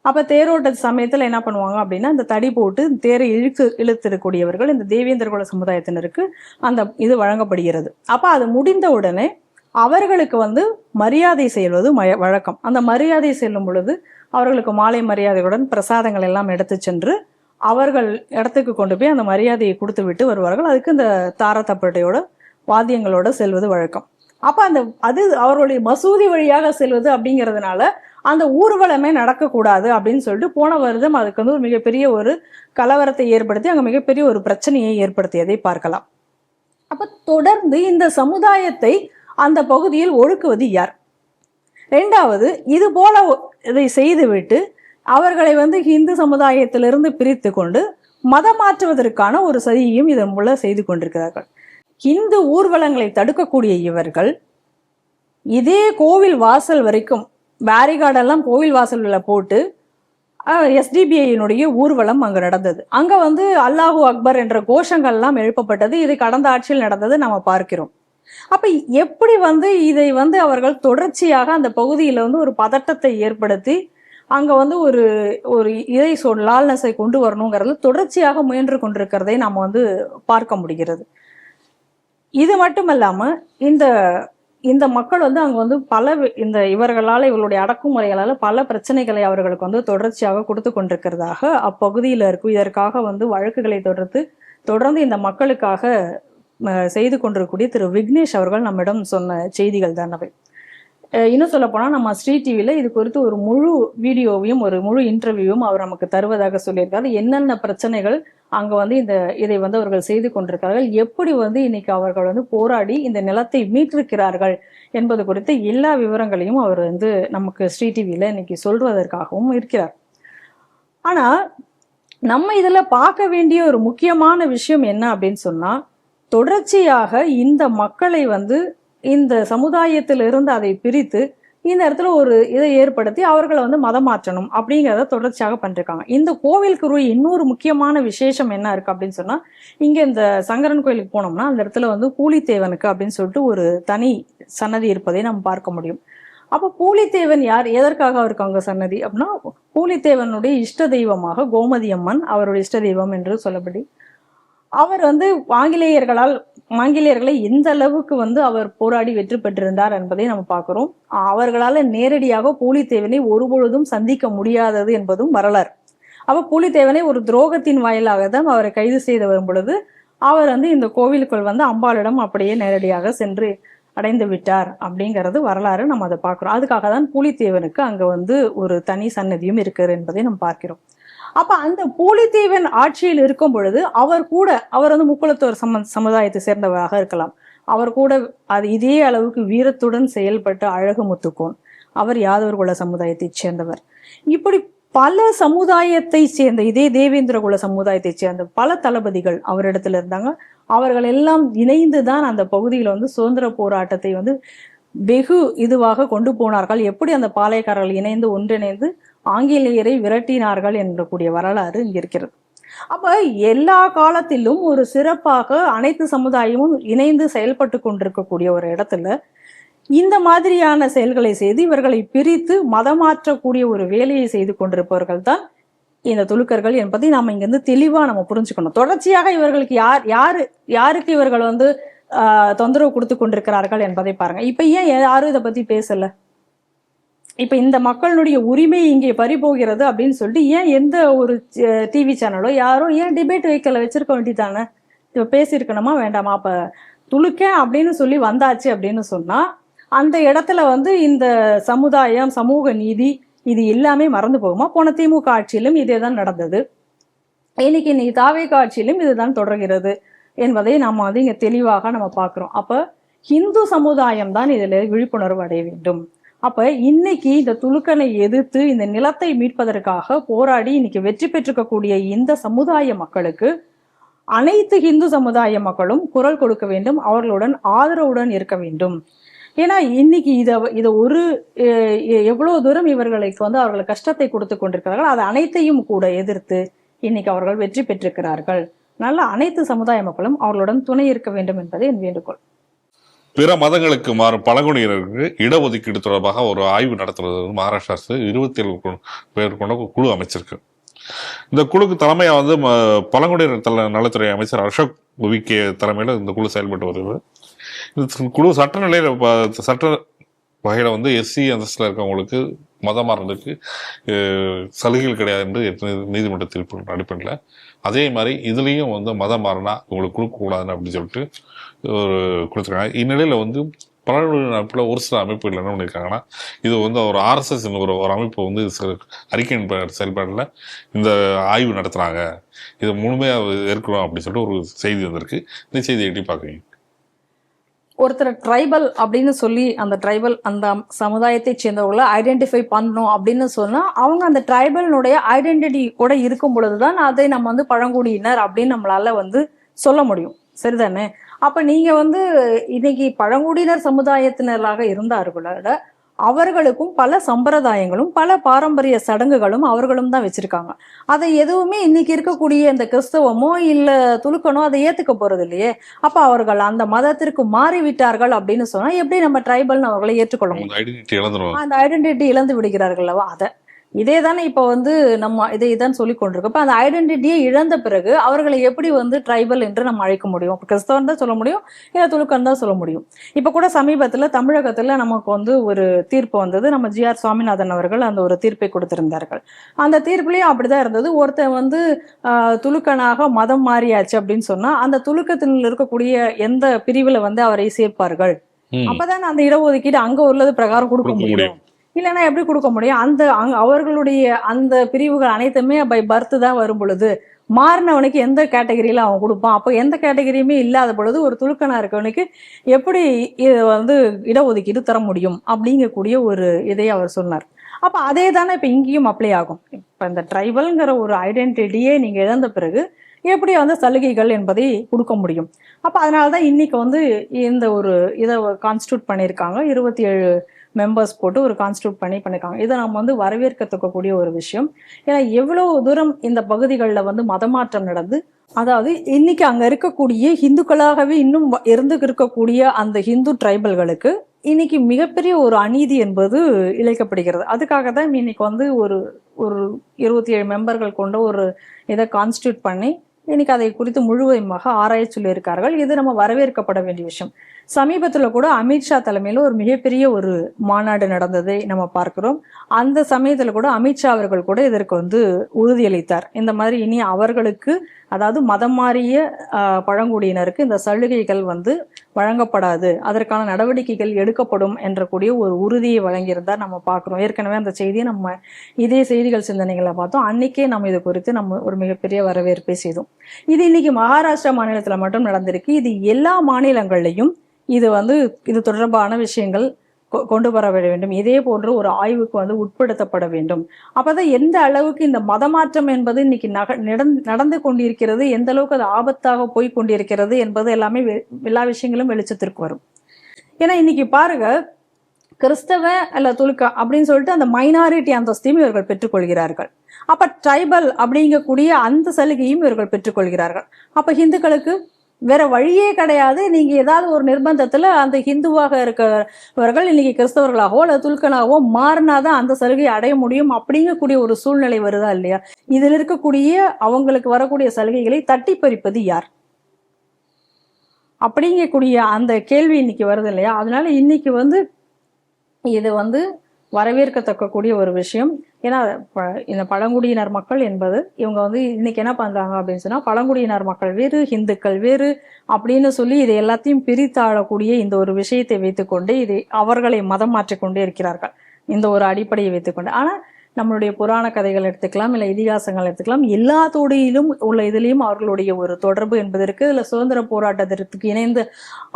அப்ப தேரோட்ட சமயத்துல என்ன பண்ணுவாங்க அப்படின்னா, இந்த தடி போட்டு தேரை இழுத்திருக்கூடியவர்கள் இந்த தேவேந்திர குல சமுதாயத்தினருக்கு அந்த இது வழங்கப்படுகிறது. அப்ப அது முடிந்த உடனே அவர்களுக்கு வந்து மரியாதை செய்வது வழக்கம். அந்த மரியாதை செல்லும் பொழுது அவர்களுக்கு மாலை மரியாதையுடன் பிரசாதங்கள் எல்லாம் எடுத்து சென்று அவர்கள் இடத்துக்கு கொண்டு போய் அந்த மரியாதையை கொடுத்து விட்டு வருவார்கள். அதுக்கு இந்த தாரத்தப்பட்டையோட வாத்தியங்களோட செல்வது வழக்கம். அப்ப அது அவர்களுடைய மசூதி வழியாக செல்வது அப்படிங்கிறதுனால அந்த ஊர்வலமே நடக்கக்கூடாது அப்படின்னு சொல்லிட்டு போன வருடம் அதுக்கு வந்து ஒரு மிகப்பெரிய ஒரு கலவரத்தை ஏற்படுத்தி அங்க மிகப்பெரிய ஒரு பிரச்சனையை ஏற்படுத்தியதை பார்க்கலாம். அப்ப தொடர்ந்து இந்த சமுதாயத்தை அந்த பகுதியில் ஒழுக்குவது யார்? ரெண்டாவது, இது போல இதை செய்துவிட்டு அவர்களை வந்து இந்து சமுதாயத்திலிருந்து பிரித்து கொண்டு மதம் மாற்றுவதற்கான ஒரு சதியையும் இதன் மூலம் செய்து கொண்டிருக்கிறார்கள். இந்து ஊர்வலங்களை தடுக்கக்கூடிய இவர்கள் இதே கோவில் வாசல் வரைக்கும் பேரிகார்டெல்லாம் கோவில் வாசல்ல போட்டு எஸ்டிபிஐயினுடைய ஊர்வலம் அங்க நடந்தது. அங்க வந்து அல்லாஹூ அக்பர் என்ற கோஷங்கள்லாம் எழுப்பப்பட்டது. இது கடந்த ஆட்சியில் நடந்தது நம்ம பார்க்கிறோம். அப்ப எப்படி வந்து இதை வந்து அவர்கள் தொடர்ச்சியாக அந்த பகுதியில வந்து ஒரு பதட்டத்தை ஏற்படுத்தி அங்க வந்து ஒரு இதை லால்னஸை கொண்டு வரணுங்கிறது தொடர்ச்சியாக முயன்று கொண்டிருக்கிறதை நாம வந்து பார்க்க முடிகிறது. இது மட்டுமல்லாம இந்த மக்கள் வந்து அங்க வந்து இவர்களால இவர்களுடைய அடக்குமுறைகளால பல பிரச்சனைகளை அவர்களுக்கு வந்து தொடர்ச்சியாக கொடுத்து கொண்டிருக்கிறதாக அப்பகுதியில இருக்கும். இதற்காக வந்து வழக்குகளை தொடர்ந்து இந்த மக்களுக்காக செய்து கொண்டிருக்கக்கூடிய திரு விக்னேஷ் அவர்கள் நம்மிடம் சொன்ன செய்திகள் தான் அவை. இன்னும் சொல்ல போனா நம்ம ஸ்ரீ டிவில இது குறித்து ஒரு முழு வீடியோவையும் ஒரு முழு இன்டர்வியூவும் அவர் நமக்கு தருவதாக சொல்லியிருக்காரு. என்னென்ன பிரச்சனைகள் அங்க வந்து இதை வந்து அவர்கள் செய்து கொண்டிருக்கிறார்கள், எப்படி வந்து இன்னைக்கு அவர்கள் வந்து போராடி இந்த நிலத்தை மீட்டிருக்கிறார்கள் என்பது குறித்த எல்லா விவரங்களையும் அவர் வந்து நமக்கு ஸ்ரீ டிவில இன்னைக்கு சொல்வதற்காகவும் இருக்கிறார். ஆனா நம்ம இதுல பார்க்க வேண்டிய ஒரு முக்கியமான விஷயம் என்ன அப்படின்னு சொன்னா, தொடர்ச்சியாக இந்த மக்களை வந்து இந்த சமுதாயத்திலிருந்து அதை பிரித்து இந்த இடத்துல ஒரு இதை ஏற்படுத்தி அவர்களை வந்து மதம் மாற்றணும் அப்படிங்கிறத தொடர்ச்சியாக பண்ணிருக்காங்க. இந்த கோவிலுக்கு இன்னொரு முக்கியமான விசேஷம் என்ன இருக்கு அப்படின்னு சொன்னா, இங்க இந்த சங்கரன் கோயிலுக்கு போனோம்னா அந்த இடத்துல வந்து பூலித்தேவனுக்கு அப்படின்னு சொல்லிட்டு ஒரு தனி சன்னதி இருப்பதை நம்ம பார்க்க முடியும். அப்ப பூலித்தேவன் யார், எதற்காக அவருக்கு அங்க சன்னதி அப்படின்னா, பூலித்தேவனுடைய இஷ்ட தெய்வமாக கோமதி அம்மன் அவருடைய இஷ்ட தெய்வம் என்று சொல்லப்படி அவர் வந்து ஆங்கிலேயர்களை எந்த அளவுக்கு வந்து அவர் போராடி வெற்றி பெற்றிருந்தார் என்பதை நம்ம பார்க்கிறோம். அவர்களால நேரடியாக பூலித்தேவனை ஒருபொழுதும் சந்திக்க முடியாதது என்பதும் வரலாறு. அப்ப பூலித்தேவனை ஒரு துரோகத்தின் வாயிலாக தான் அவரை கைது செய்து வரும் பொழுது அவர் வந்து இந்த கோவிலுக்குள் வந்து அம்பாளிடம் அப்படியே நேரடியாக சென்று அடைந்து விட்டார் அப்படிங்கிறது வரலாறு நம்ம அதை பார்க்குறோம். அதுக்காக தான் பூலித்தேவனுக்கு அங்கே வந்து ஒரு தனி சன்னதியும் இருக்கிறது என்பதை நம்ம பார்க்கிறோம். அப்போ அந்த பூலித்தேவன் ஆட்சியில் இருக்கும் பொழுது அவர் வந்து முக்குளத்தோர் சமுதாயத்தை சேர்ந்தவராக இருக்கலாம். அவர் கூட இதே அளவுக்கு வீரத்துடன் செயல்பட்ட அழகு முத்துக்கோன், அவர் யாதவர் குல சமுதாயத்தை சேர்ந்தவர். இப்படி பல சமுதாயத்தை சேர்ந்த இதே தேவேந்திர குல சமுதாயத்தை சேர்ந்த பல தளபதிகள் அவரிடத்துல இருந்தாங்க. அவர்கள் எல்லாம் இணைந்துதான் அந்த பகுதியில் வந்து சுதந்திர போராட்டத்தை வந்து வெகு இதுவாக கொண்டு போனார்கள். எப்படி அந்த பாளையக்காரர்கள் இணைந்து ஒன்றிணைந்து ஆங்கிலேயரை விரட்டினார்கள் என்ற வரலாறு இங்க இருக்கிறது. அப்ப எல்லா காலத்திலும் ஒரு சிறப்பாக அனைத்து சமுதாயமும் இணைந்து செயல்பட்டு கொண்டிருக்கக்கூடிய ஒரு இடத்துல இந்த மாதிரியான செயல்களை செய்து இவர்களை பிரித்து மதமாற்றக்கூடிய ஒரு வேலையை செய்து கொண்டிருப்பவர்கள் தான் இந்த துலுக்கர்கள் என்பதை நாம இங்கிருந்து தெளிவா நம்ம புரிஞ்சுக்கணும். தொடர்ச்சியாக இவர்களுக்கு யாருக்கு இவர்கள் வந்து தொந்தரவு கொடுத்து கொண்டிருக்கிறார்கள் என்பதை பாருங்க. இப்ப ஏன் யாரும் இதை பத்தி பேசல? இப்ப இந்த மக்களுடைய உரிமை இங்கே பறிபோகிறது அப்படின்னு சொல்லிட்டு ஏன் எந்த ஒரு டிவி சேனலோ யாரும் ஏன் டிபேட் வச்சிருக்க வேண்டியதானே? இப்ப பேசியிருக்கணுமா வேண்டாமா? அப்ப துலுக்க அப்படின்னு சொல்லி வந்தாச்சு அப்படின்னு சொன்னா அந்த இடத்துல வந்து இந்த சமுதாயம், சமூக நீதி இது எல்லாமே மறந்து போகுமா? போன திமுக ஆட்சியிலும் இதே தான் நடந்தது. இன்னைக்கு தாவேகா ஆட்சியிலும் இதுதான் தொடர்கிறது என்பதை நம்ம வந்து இங்க தெளிவாக நம்ம பார்க்கிறோம். அப்ப இந்து சமுதாயம் தான் இதுல விழிப்புணர்வு அடைய வேண்டும். அப்ப இன்னைக்கு இந்த துலுக்கனை எதிர்த்து இந்த நிலத்தை மீட்பதற்காக போராடி இன்னைக்கு வெற்றி பெற்றிருக்கக்கூடிய இந்த சமுதாய மக்களுக்கு அனைத்து இந்து சமுதாய மக்களும் குரல் கொடுக்க வேண்டும், அவர்களுடன் ஆதரவுடன் இருக்க வேண்டும். ஏன்னா இன்னைக்கு இதை ஒரு எவ்வளவு தூரம் இவர்களுக்கு வந்து அவர்கள் கஷ்டத்தை கொடுத்து கொண்டிருக்கிறார்கள், அது அனைத்தையும் கூட எதிர்த்து இன்னைக்கு அவர்கள் வெற்றி பெற்றிருக்கிறார்கள். நல்ல அனைத்து சமுதாய மக்களும் அவர்களுடன் துணை இருக்க வேண்டும் என்பதை என் வேண்டுகோள். பிற மதங்களுக்கு மாறும் பழங்குடியினருக்கு இடஒதுக்கீடு தொடர்பாக ஒரு ஆய்வு நடத்துறது மகாராஷ்டிரா அரசு 27 பேர் கொண்ட குழு அமைச்சிருக்கு. இந்த குழுக்கு தலைமையா வந்து பழங்குடியினர் நலத்துறை அமைச்சர் அசோக் விகே தலைமையில இந்த குழு செயல்பட்டு வருது. இந்த குழு சட்ட வகையில வந்து எஸ்சி அந்தஸ்துல இருக்கவங்களுக்கு மதம் மாறுறதுக்கு சலுகைகள் கிடையாது என்று நீதிமன்ற தீர்ப்பு அடிப்படையில், அதே மாதிரி இதுலேயும் வந்து மதம் மாறினா உங்களுக்கு கொடுக்கக்கூடாதுன்னு அப்படின்னு சொல்லிட்டு ஒரு கொடுத்துருக்காங்க. இந்நிலையில் வந்து பழங்குடியினர் ஒரு சில அமைப்புகள் என்ன பண்ணியிருக்காங்கன்னா, இது வந்து ஒரு ஆர்எஸ்எஸ் ஒரு அமைப்பு வந்து அறிக்கையின் செயல்பாட்டில் இந்த ஆய்வு நடத்துகிறாங்க, இதை முழுமையாக ஏற்கிறோம் அப்படின்னு சொல்லிட்டு ஒரு செய்தி வந்திருக்கு. இந்த செய்தியை எப்படி பார்க்குறீங்க? ஒருத்தர் ட்ரைபல் அப்படின்னு சொல்லி அந்த ட்ரைபல் அந்த சமுதாயத்தை சேர்ந்தவர்களை ஐடென்டிஃபை பண்ணணும் அப்படின்னு சொன்னா அவங்க அந்த ட்ரைபல்னுடைய ஐடென்டிட்டி கூட இருக்கும் பொழுதுதான் அதை நம்ம வந்து பழங்குடியினர் அப்படின்னு நம்மளால வந்து சொல்ல முடியும். சரிதானே? அப்ப நீங்க வந்து இன்னைக்கு பழங்குடியினர் சமுதாயத்தினராக இருந்தார்களோட அவர்களுக்கும் பல சம்பிரதாயங்களும் பல பாரம்பரிய சடங்குகளும் அவர்களும் தான் வச்சிருக்காங்க. அதை எதுவுமே இன்னைக்கு இருக்கக்கூடிய இந்த கிறிஸ்தவமோ இல்ல துலுக்கனோ அதை ஏத்துக்க போறது இல்லையே. அப்ப அவர்கள் அந்த மதத்திற்கு மாறிவிட்டார்கள் அப்படின்னு சொன்னா எப்படி நம்ம ட்ரைபல்னு அவர்களை ஏற்றுக்கொள்ள முடியும்? அந்த ஐடென்டிட்டி இழந்து விடுகிறார்கள் அல்லவா? இதே தானே இப்போ வந்து நம்ம இதான் சொல்லி கொண்டிருக்கோம். இப்போ அந்த ஐடென்டிட்டியை இழந்த பிறகு அவர்களை எப்படி வந்து ட்ரைபல் என்று நம்ம அழைக்க முடியும்? இப்போ கிறிஸ்தவன் தான் சொல்ல முடியும், இல்லை துலுக்கன் தான் சொல்ல முடியும். இப்போ கூட சமீபத்தில் தமிழகத்தில் நமக்கு வந்து ஒரு தீர்ப்பு வந்தது. நம்ம GR சுவாமிநாதன் அவர்கள் அந்த ஒரு தீர்ப்பை கொடுத்திருந்தார்கள். அந்த தீர்ப்புலையும் அப்படிதான் இருந்தது. ஒருத்தன் வந்து துலுக்கனாக மதம் மாறியாச்சு அப்படின்னு சொன்னா அந்த துலுக்கத்தில் இருக்கக்கூடிய எந்த பிரிவுல வந்து அவரை சேர்ப்பார்கள். அப்பதான் அந்த இடஒதுக்கீடு அங்க உள்ளது பிரகாரம் கொடுக்க முடியும். இல்லைன்னா எப்படி கொடுக்க முடியும்? அவர்களுடைய அந்த பிரிவுகள் அனைத்துமே பை பர்த் தான் வரும் பொழுது மாறினவனுக்கு எந்த கேட்டகரியில அவன் கொடுப்பான்? அப்போ எந்த கேட்டகரியுமே இல்லாத பொழுது ஒரு துலுக்கனா இருக்கவனுக்கு எப்படி வந்து இடஒதுக்கீடு தர முடியும் அப்படிங்கக்கூடிய ஒரு இதை அவர் சொன்னார். அப்ப அதே தானே இப்ப இங்கேயும் அப்ளை ஆகும். இப்ப இந்த ட்ரைபல்ங்கிற ஒரு ஐடென்டிட்டியே நீங்க இழந்த பிறகு எப்படி வந்து சலுகைகள் என்பதை கொடுக்க முடியும்? அப்ப அதனாலதான் இன்னைக்கு வந்து இந்த ஒரு இதை கான்ஸ்டியூட் பண்ணியிருக்காங்க. 27 மெம்பர்ஸ் போட்டு ஒரு கான்ஸ்டியூட் பண்ணியிருக்காங்க. இதை நம்ம வந்து வரவேற்கத்தக்கக்கூடிய ஒரு விஷயம். ஏன்னா எவ்வளவு தூரம் இந்த பகுதிகளில் வந்து மதமாற்றம் நடந்து, அதாவது இன்னைக்கு அங்க இருக்கக்கூடிய இந்துக்களாகவே இன்னும் இருந்து இருக்கக்கூடிய அந்த ஹிந்து ட்ரைபல்களுக்கு இன்னைக்கு மிகப்பெரிய ஒரு அநீதி என்பது இழைக்கப்படுகிறது. அதுக்காக தான் இன்னைக்கு வந்து ஒரு 27 மெம்பர்கள் கொண்ட ஒரு இதை கான்ஸ்டியூட் பண்ணி இன்னைக்கு அதை குறித்து முழுவதுமாக ஆராய சொல்லியிருக்கார்கள். இது நம்ம வரவேற்கப்பட வேண்டிய விஷயம். சமீபத்தில் கூட அமித்ஷா தலைமையில் ஒரு மிகப்பெரிய ஒரு மாநாடு நடந்ததை நம்ம பார்க்கிறோம். அந்த சமயத்தில் கூட அமித்ஷா அவர்கள் கூட இதற்கு வந்து உறுதியளித்தார். இந்த மாதிரி இனி அவர்களுக்கு, அதாவது மதம் மாறிய பழங்குடியினருக்கு இந்த சலுகைகள் வந்து வழங்கப்படாது, அதற்கான நடவடிக்கைகள் எடுக்கப்படும் என்ற கூடிய ஒரு உறுதியை வழங்கியிருந்தார் நம்ம பார்க்குறோம். ஏற்கனவே அந்த செய்தியை நம்ம இதே செய்திகள் சிந்தனைகளை பார்த்தோம். அன்னைக்கே நம்ம இது குறித்து நம்ம ஒரு மிகப்பெரிய வரவேற்பை செய்தோம். இது இன்னைக்கு மகாராஷ்டிரா மாநிலத்தில் மட்டும் நடந்திருக்கு. இது எல்லா மாநிலங்கள்லையும் இது தொடர்பான விஷயங்கள் கொண்டு வர வேண்டும். இதே போன்ற ஒரு ஆய்வுக்கு வந்து உட்படுத்தப்பட வேண்டும். அப்பதான் எந்த அளவுக்கு இந்த மதமாற்றம் என்பது இன்னைக்கு நடந்து கொண்டிருக்கிறது, எந்த அளவுக்கு அது ஆபத்தாக போய் கொண்டிருக்கிறது என்பது எல்லாமே எல்லா விஷயங்களும் வெளிச்சத்திற்கு வரும். ஏன்னா இன்னைக்கு பாருங்க, கிறிஸ்தவ அல்ல துலுக்கா அப்படின்னு சொல்லிட்டு அந்த மைனாரிட்டி அந்தஸ்தையும் இவர்கள் பெற்றுக்கொள்கிறார்கள். அப்ப ட்ரைபல் அப்படிங்கக்கூடிய அந்த சலுகையும் இவர்கள் பெற்றுக்கொள்கிறார்கள். அப்ப ஹிந்துக்களுக்கு வேற வழியே கிடையாது. நீங்க ஏதாவது ஒரு நிர்பந்தத்துல அந்த ஹிந்துவாக இருக்கிறவர்கள் இன்னைக்கு கிறிஸ்தவர்களாகவோ அல்லது துல்கனாகவோ மாறினாதான் அந்த சலுகையை அடைய முடியும் அப்படிங்கக்கூடிய ஒரு சூழ்நிலை வருதா இல்லையா? இதில் இருக்கக்கூடிய அவங்களுக்கு வரக்கூடிய சலுகைகளை தட்டி பறிப்பது யார் அப்படிங்கக்கூடிய அந்த கேள்வி இன்னைக்கு வருது இல்லையா? அதனால இன்னைக்கு வந்து இது வந்து வரவேற்கத்தக்கக்கூடிய ஒரு விஷயம். ஏன்னா இந்த பழங்குடியினர் மக்கள் என்பது இவங்க வந்து இன்னைக்கு என்ன பண்றாங்க அப்படின்னு சொன்னா, பழங்குடியினர் மக்கள் வேறு, ஹிந்துக்கள் வேறு அப்படின்னு சொல்லி இதை எல்லாத்தையும் பிரித்தாளக்கூடிய இந்த ஒரு விஷயத்தை வைத்துக்கொண்டு இதை அவர்களை மதம் மாற்றிக்கொண்டே இருக்கிறார்கள், இந்த ஒரு அடிப்படையை வைத்துக்கொண்டு. ஆனா நம்மளுடைய புராண கதைகள் எடுத்துக்கலாம், இல்லை இதிகாசங்கள் எடுத்துக்கலாம், எல்லாத்தோடையிலும் உள்ள இதுலேயும் அவர்களுடைய ஒரு தொடர்பு என்பது இருக்கு. இதுல சுதந்திர போராட்டத்திற்கு இணைந்து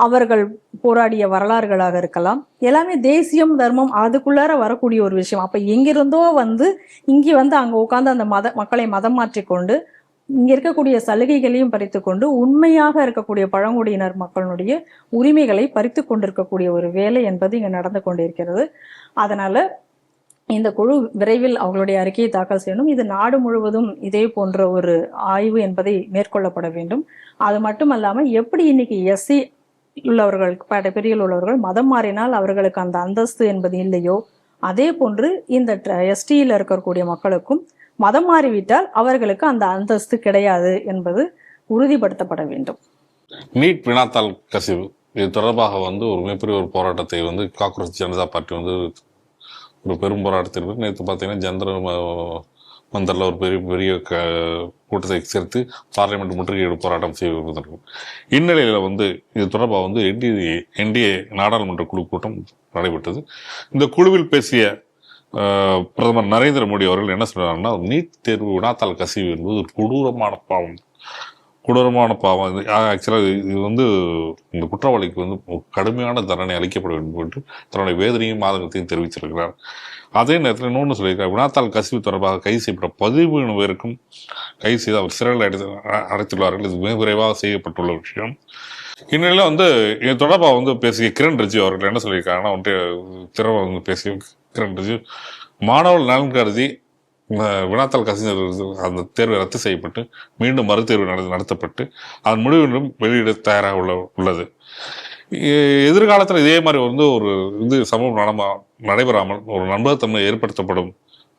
அவர்கள் போராடிய வரலாறுகளாக இருக்கலாம். எல்லாமே தேசியம் தர்மம் அதுக்குள்ளார வரக்கூடிய ஒரு விஷயம். அப்ப எங்கிருந்தோ வந்து இங்கே வந்து அங்க உட்கார்ந்து அந்த மக்களை மதம் மாற்றிக்கொண்டு இங்க இருக்கக்கூடிய சலுகைகளையும் பறித்து கொண்டு உண்மையாக இருக்கக்கூடிய பழங்குடியினர் மக்களுடைய உரிமைகளை பறித்து கொண்டிருக்கக்கூடிய ஒரு வேலை என்பது இங்க நடந்து கொண்டிருக்கிறது. அதனால இந்த குழு விரைவில் அவங்களுடைய அறிக்கையை தாக்கல் செய்யணும். இது நாடு முழுவதும் இதே போன்ற ஒரு ஆய்வு என்பதை மேற்கொள்ளப்பட வேண்டும். அது மட்டுமல்லாம எப்படி இன்னைக்கு எஸ்சி உள்ளவர்கள், பிரிவில் உள்ளவர்கள் மதம் மாறினால் அவர்களுக்கு அந்த அந்தஸ்து என்பது இல்லையோ, அதே போன்று இந்த எஸ்டியில் இருக்கக்கூடிய மக்களுக்கும் மதம் மாறிவிட்டால் அவர்களுக்கு அந்த அந்தஸ்து கிடையாது என்பது உறுதிப்படுத்தப்பட வேண்டும். நீட் வினாத்தாள் கசிவு இது தொடர்பாக வந்து ஒரு மிகப்பெரிய ஒரு போராட்டத்தை வந்து காக்ரோச் ஜனதா பார்ட்டி வந்து ஒரு பெரும் போராட்டத்திற்கு நேற்று பார்த்தீங்கன்னா ஜந்தர் மந்தரில் ஒரு பெரிய கூட்டத்தை சேர்த்து பார்லிமெண்ட் முற்றுகையிடும் போராட்டம் செய்வதற்கும். இந்நிலையில் வந்து இது தொடர்பாக வந்து என்டிஏ நாடாளுமன்ற குழு கூட்டம் நடைபெற்றது. இந்த குழுவில் பேசிய பிரதமர் நரேந்திர மோடி அவர்கள் என்ன சொல்றாங்கன்னா, நீட் தேர்வு வினாத்தாள் கசிவு என்பது ஒரு கொடூரமான பாவம். ஆக்சுவலாக இது வந்து இந்த குற்றவாளிக்கு வந்து கடுமையான தண்டனை அளிக்கப்பட வேண்டும் என்று தன்னுடைய வேதனையும் ஆதங்கத்தையும் தெரிவிச்சிருக்கிறார். அதே நேரத்தில் இன்னொன்று சொல்லியிருக்கார், வினாத்தாள் கசிவு தொடர்பாக கைது செய்யப்பட்ட 17 பேருக்கும் கைது செய்து அவர் சிறையில் அடைத்துள்ளார்கள். இது மிக விரைவாக செய்யப்பட்டுள்ள விஷயம். இந்நிலையில் வந்து இது தொடர்பாக வந்து பேசிய கிரண் ரிஜிஜு அவர்கள் என்ன சொல்லியிருக்காங்கன்னா, திறவை வந்து பேசிய கிரண் ரிஜிஜு, மாணவர்கள் நலன் கருதி வினாத்தாள் கசிவு அந்த தேர்வு ரத்து செய்யப்பட்டு மீண்டும் மறுதேர்வு நடத்தப்பட்டு அதன் முடிவிலும் வெளியிட தயாராக உள்ளது. எதிர்காலத்தில் இதே மாதிரி வந்து ஒரு சம்பவம் நடைபெறாமல் ஒரு நம்பகத்தன்மை ஏற்படுத்தப்படும்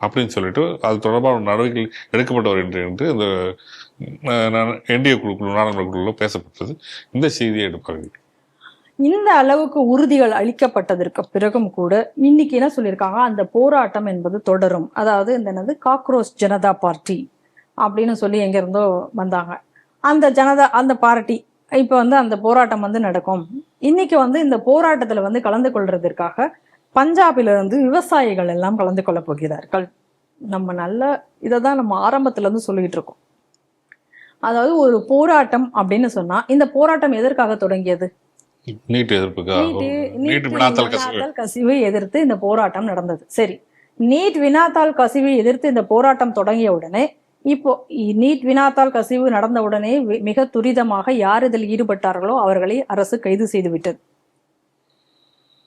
அப்படின்னு சொல்லிட்டு அது தொடர்பான நடவடிக்கைகள் எடுக்கப்பட்டு வருகின்றன என்று இந்த என்டிஏ குழு நாடாளுமன்ற குழுவில் பேசப்பட்டது. இந்த செய்தியை எடுப்பார்கள். இந்த அளவுக்கு உறுதிகள் அளிக்கப்பட்டதற்கு பிறகும் கூட இன்னைக்கு என்ன சொல்லியிருக்காங்க, அந்த போராட்டம் என்பது தொடரும். அதாவது இந்த காக்ரோச் ஜனதா பார்ட்டி அப்படின்னு சொல்லி எங்க இருந்தோ வந்தாங்க. அந்த பார்ட்டி இப்ப வந்து அந்த போராட்டம் வந்து நடக்கும். இன்னைக்கு வந்து இந்த போராட்டத்துல வந்து கலந்து கொள்றதற்காக பஞ்சாபிலிருந்து விவசாயிகள் எல்லாம் கலந்து கொள்ள போகிறார்கள். நம்ம இதைதான் நம்ம ஆரம்பத்துல இருந்து சொல்லிட்டு இருக்கோம். அதாவது ஒரு போராட்டம் அப்படின்னு சொன்னா இந்த போராட்டம் எதற்காக தொடங்கியது? நீட் கசிவை எதிர்த்து இந்த போராட்டம் நடந்தது. சரி, நீட் வினாத்தாள் கசிவை எதிர்த்து இந்த போராட்டம் தொடங்கிய உடனே, இப்போ நீட் வினாத்தாள் கசிவு நடந்த உடனே மிக துரிதமாக யார் இதில் ஈடுபட்டார்களோ அவர்களை அரசு கைது செய்து விட்டது.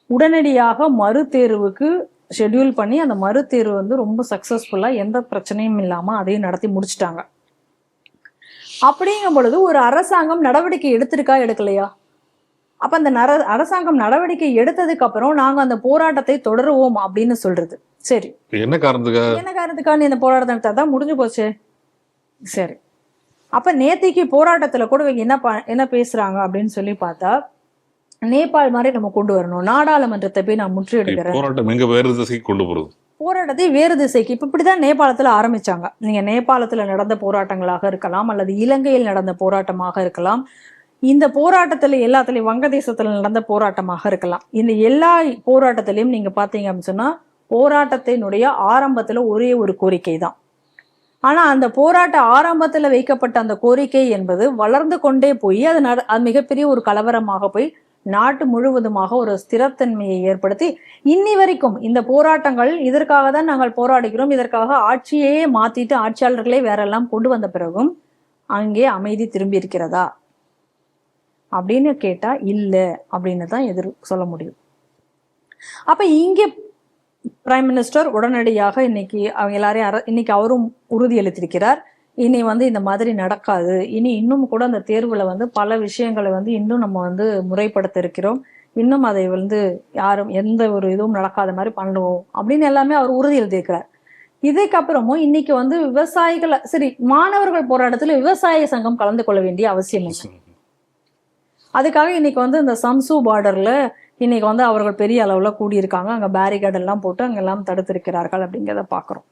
உடனடியாக மறுதேர்வுக்கு ஷெட்யூல் பண்ணி அந்த மறுதேர்வு வந்து ரொம்ப சக்சஸ்ஃபுல்லா எந்த பிரச்சனையும் இல்லாம அதையும் நடத்தி முடிச்சுட்டாங்க. அப்படிங்கும் பொழுது ஒரு அரசாங்கம் நடவடிக்கை எடுத்திருக்கா எடுக்கலையா? அப்ப அந்த அரசாங்கம் நடவடிக்கை எடுத்ததுக்கு அப்புறம் நாங்க அந்த போராட்டத்தை தொடருவோம் அப்படின்னு சொல்றது. சரி, என்ன காரணத்துக்கான இந்த போராட்டத்தை நடத்தாதான் முடிஞ்சு போச்சு. சரி, அப்ப நேத்திக்கு போராட்டத்துல கூட என்ன பேசுறாங்க அப்படின்னு சொல்லி பார்த்தா, நேபாள் மாதிரி நம்ம கொண்டு வரணும், நாடாளுமன்றத்தை போய் நான் முற்றியெடுக்கிறேன், போராட்டம் எங்க வேறு திசைக்கு கொண்டு போறது, போராட்டத்தை வேறு திசைக்கு. இப்படிதான் நேபாளத்துல ஆரம்பிச்சாங்க. நீங்க நேபாளத்துல நடந்த போராட்டங்களாக இருக்கலாம், அல்லது இலங்கையில் நடந்த போராட்டமாக இருக்கலாம், இந்த போராட்டத்துல எல்லாத்துலயும் வங்கதேசத்துல நடந்த போராட்டமாக இருக்கலாம். இந்த எல்லா போராட்டத்திலையும் நீங்க பாத்தீங்க அப்படின்னு சொன்னா போராட்டத்தினுடைய ஆரம்பத்துல ஒரே ஒரு கோரிக்கை தான். ஆனா அந்த போராட்ட ஆரம்பத்துல வைக்கப்பட்ட அந்த கோரிக்கை என்பது வளர்ந்து கொண்டே போய் அது மிகப்பெரிய ஒரு கலவரமாக போய் நாட்டு முழுவதுமாக ஒரு ஸ்திரத்தன்மையை ஏற்படுத்தி இன்னி வரைக்கும் இந்த போராட்டங்கள் இதற்காக தான் நாங்கள் போராடுகிறோம், இதற்காக ஆட்சியே மாத்திட்டு ஆட்சியாளர்களே வேற எல்லாம் கொண்டு வந்த பிறகும் அங்கே அமைதி திரும்பி இருக்கிறதா அப்படின்னு கேட்டா இல்ல அப்படின்னு தான் சொல்ல முடியும். அப்ப இங்கே பிரைம் மினிஸ்டர் உடனடியாக இன்னைக்கு அவங்க எல்லாரையும் இன்னைக்கு அவரும் உறுதியளித்திருக்கிறார், இனி இந்த மாதிரி நடக்காது, இனி இன்னும் கூட அந்த தேர்வுல பல விஷயங்களை இன்னும் நம்ம முறைப்படுத்த இருக்கிறோம், இன்னும் அதை யாரும் எந்த ஒரு இதுவும் நடக்காத மாதிரி பண்ணுவோம் அப்படின்னு எல்லாமே அவர் உறுதியளித்திருக்கிறார். இதுக்கப்புறமும் இன்னைக்கு விவசாயிகள் சரி மாணவர்கள் போராட்டத்துல விவசாய சங்கம் கலந்து கொள்ள வேண்டிய அவசியம் இல்லை. அதுக்காக இன்னைக்கு இந்த சம்சு பார்டர்ல இன்னைக்கு அவர்கள் பெரிய அளவுல கூடியிருக்காங்க, அங்க பேரிகார்டு எல்லாம் போட்டு அங்கெல்லாம் தடுத்திருக்கிறார்கள் அப்படிங்கிறத பாக்குறோம்.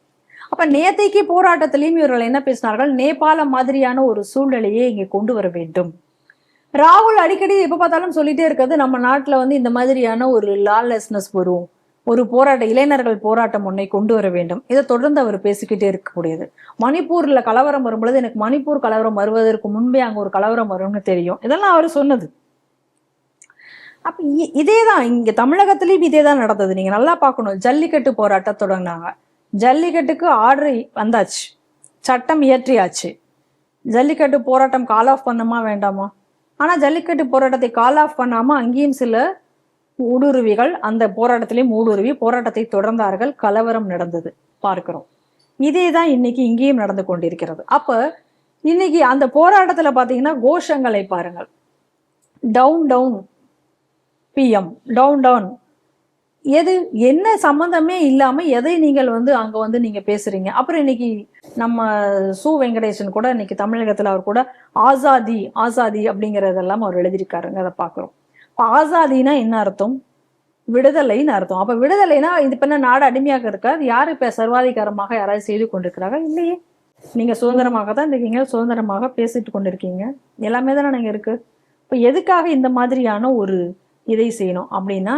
அப்ப நேத்தைக்கு போராட்டத்திலையும் இவர்கள் என்ன பேசினார்கள், நேபாள மாதிரியான ஒரு சூழ்நிலையை இங்கே கொண்டு வர வேண்டும். ராகுல் அடிக்கடி எப்ப பார்த்தாலும் சொல்லிட்டே இருக்கிறது நம்ம நாட்டுல இந்த மாதிரியான ஒரு லாலெஸ்னஸ் வரும், ஒரு இளைஞர்கள் போராட்டம் ஒன்றை கொண்டு வர வேண்டும். இதை தொடர்ந்து அவர் பேசிக்கிட்டே இருக்கக்கூடியது. மணிப்பூர்ல கலவரம் வரும்பொழுது எனக்கு மணிப்பூர் கலவரம் வருவதற்கு முன்பே அங்க ஒரு கலவரம் வரும்னு தெரியும், இதெல்லாம் அவர் சொன்னது. அப்ப இதேதான் இங்க தமிழகத்திலயும் இதேதான் நடந்தது. நீங்க நல்லா பார்க்கணும், ஜல்லிக்கட்டு போராட்டம் தொடங்கினாங்க, ஜல்லிக்கட்டுக்கு ஆர்டர் வந்தாச்சு, சட்டம் இயற்றியாச்சு, ஜல்லிக்கட்டு போராட்டம் கால் ஆஃப் பண்ணுமா வேண்டாமா? ஆனா ஜல்லிக்கட்டு போராட்டத்தை கால் ஆஃப் பண்ணாம அங்கேயும் சில ஊடுருவிகள் அந்த போராட்டத்திலையும் ஊடுருவி போராட்டத்தை தொடர்ந்தார்கள், கலவரம் நடந்தது பார்க்கிறோம். இதேதான் இன்னைக்கு இங்கேயும் நடந்து கொண்டிருக்கிறது. அப்ப இன்னைக்கு அந்த போராட்டத்துல பாத்தீங்கன்னா கோஷங்களை பாருங்கள், down down PM, down down, எது என்ன சம்பந்தமே இல்லாம எதை நீங்கள் அங்க நீங்க பேசுறீங்க. அப்புறம் இன்னைக்கு நம்ம சு வெங்கடேசன் கூட இன்னைக்கு தமிழகத்துல அவர் கூட ஆசாதி ஆசாதி அப்படிங்கறதெல்லாம் அவர் எழுதியிருக்காருங்க, அதை பாக்குறோம். ஆசாதினா என்ன அர்த்தம்? விடுதலைன்னு அர்த்தம். அப்ப விடுதலைனா இது பண்ண நாடு அடிமையாக இருக்காது, யாரு இப்ப சர்வாதிகாரமாக யாராவது செய்து கொண்டிருக்கிறாங்க? இல்லையே, நீங்க சுதந்திரமாக தான் இருக்கீங்க, சுதந்திரமாக பேசிட்டு கொண்டிருக்கீங்க, எல்லாமே தானே நீங்க இருக்கு. இப்ப எதுக்காக இந்த மாதிரியான ஒரு இதை செய்யணும் அப்படின்னா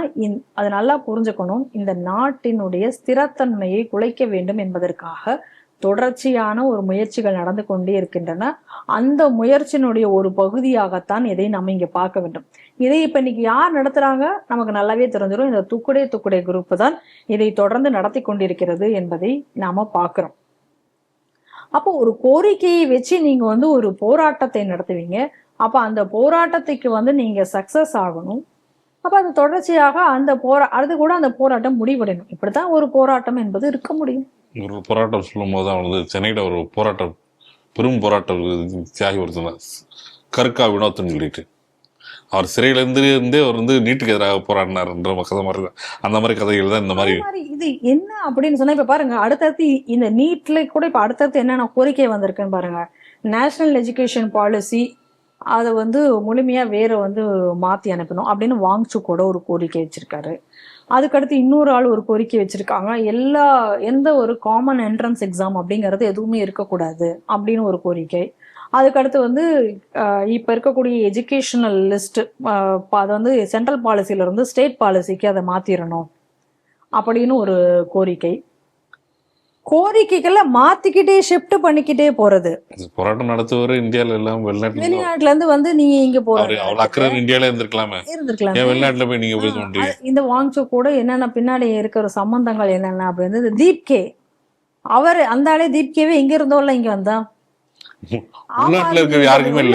அதை நல்லா புரிஞ்சுக்கணும். இந்த நாட்டினுடைய ஸ்திரத்தன்மையை குலைக்க வேண்டும் என்பதற்காக தொடர்ச்சியான ஒரு முயற்சிகள் நடந்து கொண்டே இருக்கின்றன. அந்த முயற்சியினுடைய ஒரு பகுதியாகத்தான் இதை நம்ம இங்க பார்க்க வேண்டும். இதை இப்ப இன்னைக்கு யார் நடத்துறாங்க நமக்கு நல்லாவே தெரிஞ்சிடும். இந்த துக்குடே குரூப் தான் இதை தொடர்ந்து நடத்தி கொண்டிருக்கிறது என்பதை நாம பார்க்கிறோம். அப்போ ஒரு கோரிக்கையை வச்சு நீங்க ஒரு போராட்டத்தை நடத்துவீங்க. அப்ப அந்த போராட்டத்துக்கு நீங்க சக்சஸ் ஆகணும். அப்ப அது தொடர்ச்சியாக அது கூட அந்த போராட்டம் முடிவடையணும். இப்படித்தான் ஒரு போராட்டம் என்பது இருக்க முடியும். ஒரு போராட்டம் சொல்லும் போது சென்னையில ஒரு போராட்டம், பெரும் போராட்டம் தியாகி ஒருத்தர் கருக்கா வினோத்னு சொல்லிட்டு, அவர் சிறையில இருந்தே அவர் நீட்டுக்கு எதிராக போராடினார்ன்ற கதை மாதிரி தான். அந்த மாதிரி கதைகள் தான் இந்த மாதிரி. இது என்ன அப்படின்னு சொன்னா இப்ப பாருங்க, அடுத்தடுத்து இந்த நீட்ல கூட இப்ப அடுத்தடுத்து என்னென்ன கோரிக்கை வந்திருக்குன்னு பாருங்க. நேஷனல் எஜுகேஷன் பாலிசி அதை முழுமையா வேற மாத்தி அனுப்பணும் அப்படின்னு வாங்சுக்கோட ஒரு கோரிக்கை வச்சிருக்காரு. அதுக்கடுத்து இன்னொரு ஆள் ஒரு கோரிக்கை வச்சிருக்காங்க, எந்த ஒரு காமன் என்ட்ரன்ஸ் எக்ஸாம் அப்படிங்கிறது எதுவுமே இருக்கக்கூடாது அப்படின்னு ஒரு கோரிக்கை. அதுக்கடுத்து இப்ப இருக்கக்கூடிய எஜுகேஷனல் லிஸ்ட் அது சென்ட்ரல் பாலிசியில இருந்து ஸ்டேட் பாலிசிக்கு அதை மாத்திரணும் அப்படின்னு ஒரு கோரிக்கை. கோரிக்கைகளை மாத்திக்கிட்டே ஷிஃப்ட் பண்ணிக்கிட்டே போறது. போராட்டம் நடத்துவாரு இந்தியால எல்லாம் வெளிநாட்டுல இருந்து நீங்க இங்க போறாங்க, இந்தியால இருந்திருக்கலாம், வெளிநாட்டுல போய் நீங்க போய் சொல்றீங்க. இந்த வாங்சோ கூட என்னென்ன பின்னாடி இருக்கிற சம்பந்தங்கள் என்னென்ன அப்படின்னு தீப் கே, அவர் அந்த ஆளே தீப் கேவே இங்க இருந்தோம்ல இங்க வந்தா, யாருக்குமே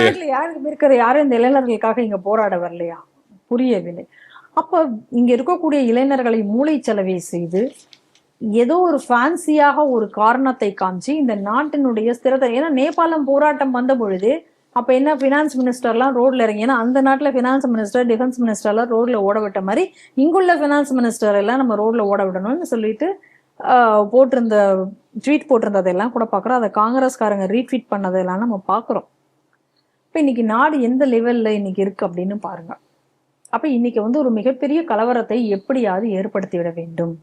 இருக்கிற யாரும் இந்த இளைஞர்களுக்காக இங்க போராட வரலையா? புரியவில்லை. அப்ப இங்க இருக்கக்கூடிய இளைஞர்களை மூளைச்சலவை செய்து ஏதோ ஒரு ஃபேன்சியாக ஒரு காரணத்தை காமிச்சு இந்த நாட்டினுடைய ஸ்திரத்தை, ஏன்னா நேபாளம் போராட்டம் வந்த பொழுது அப்ப என்ன பினான்ஸ் மினிஸ்டர்லாம் ரோட்ல இறங்கி, ஏன்னா அந்த நாட்டுல பினான்ஸ் மினிஸ்டர் டிஃபென்ஸ் மினிஸ்டர் எல்லாம் ரோட்ல ஓட விட்ட மாதிரி இங்குள்ள பினான்ஸ் மினிஸ்டர் எல்லாம் நம்ம ரோட்ல ஓட விடணும்னு சொல்லிட்டு போட்டிருந்த ட்வீட் போட்டிருந்ததெல்லாம் கூட பாக்குறோம். அதை காங்கிரஸ்காரங்க ரீட்வீட் பண்ணதெல்லாம் நம்ம பாக்குறோம். இப்ப இன்னைக்கு நாடு எந்த லெவல்ல இன்னைக்கு இருக்கு அப்படின்னு பாருங்க. அப்ப இன்னைக்கு வந்து ஒரு மிகப்பெரிய கலவரத்தை எப்படியாவது ஏற்படுத்தி விட வேண்டும்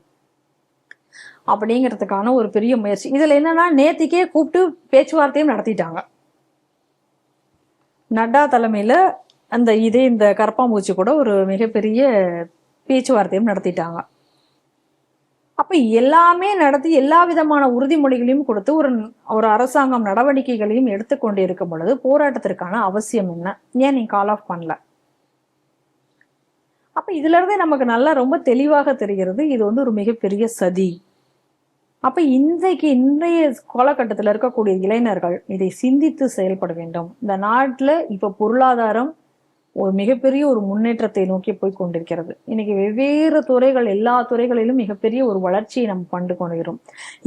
அப்படிங்கிறதுக்கான ஒரு பெரிய முயற்சி. இதுல என்னன்னா, நேத்திக்கே கூப்பிட்டு பேச்சுவார்த்தையும் நடத்திட்டாங்க. நட்டா தலைமையில இந்த கரப்பாம்பூச்சி கூட ஒரு மிகப்பெரிய பேச்சுவார்த்தையும் நடத்திட்டாங்க. அப்ப எல்லாமே நடத்தி எல்லா விதமான உறுதிமொழிகளையும் கொடுத்து ஒரு அரசாங்கம் நடவடிக்கைகளையும் எடுத்துக்கொண்டு இருக்கும் பொழுது போராட்டத்திற்கான அவசியம் என்ன? ஏன் நீ கால் ஆஃப் பண்ணல? அப்ப இதுல இருந்தே நமக்கு நல்லா ரொம்ப தெளிவாக தெரிகிறது, இது வந்து ஒரு மிகப்பெரிய சதி. அப்ப இன்றைய காலகட்டத்தில் இருக்கக்கூடிய இளைஞர்கள் இதை சிந்தித்து செயல்பட வேண்டும். இந்த நாட்டுல இப்ப பொருளாதாரம் ஒரு மிகப்பெரிய ஒரு முன்னேற்றத்தை நோக்கி போய் கொண்டிருக்கிறது. இன்னைக்கு வெவ்வேறு துறைகள், எல்லா துறைகளிலும் மிகப்பெரிய ஒரு வளர்ச்சியை நம்ம கண்டு கொண்டிருக்கிறோம்.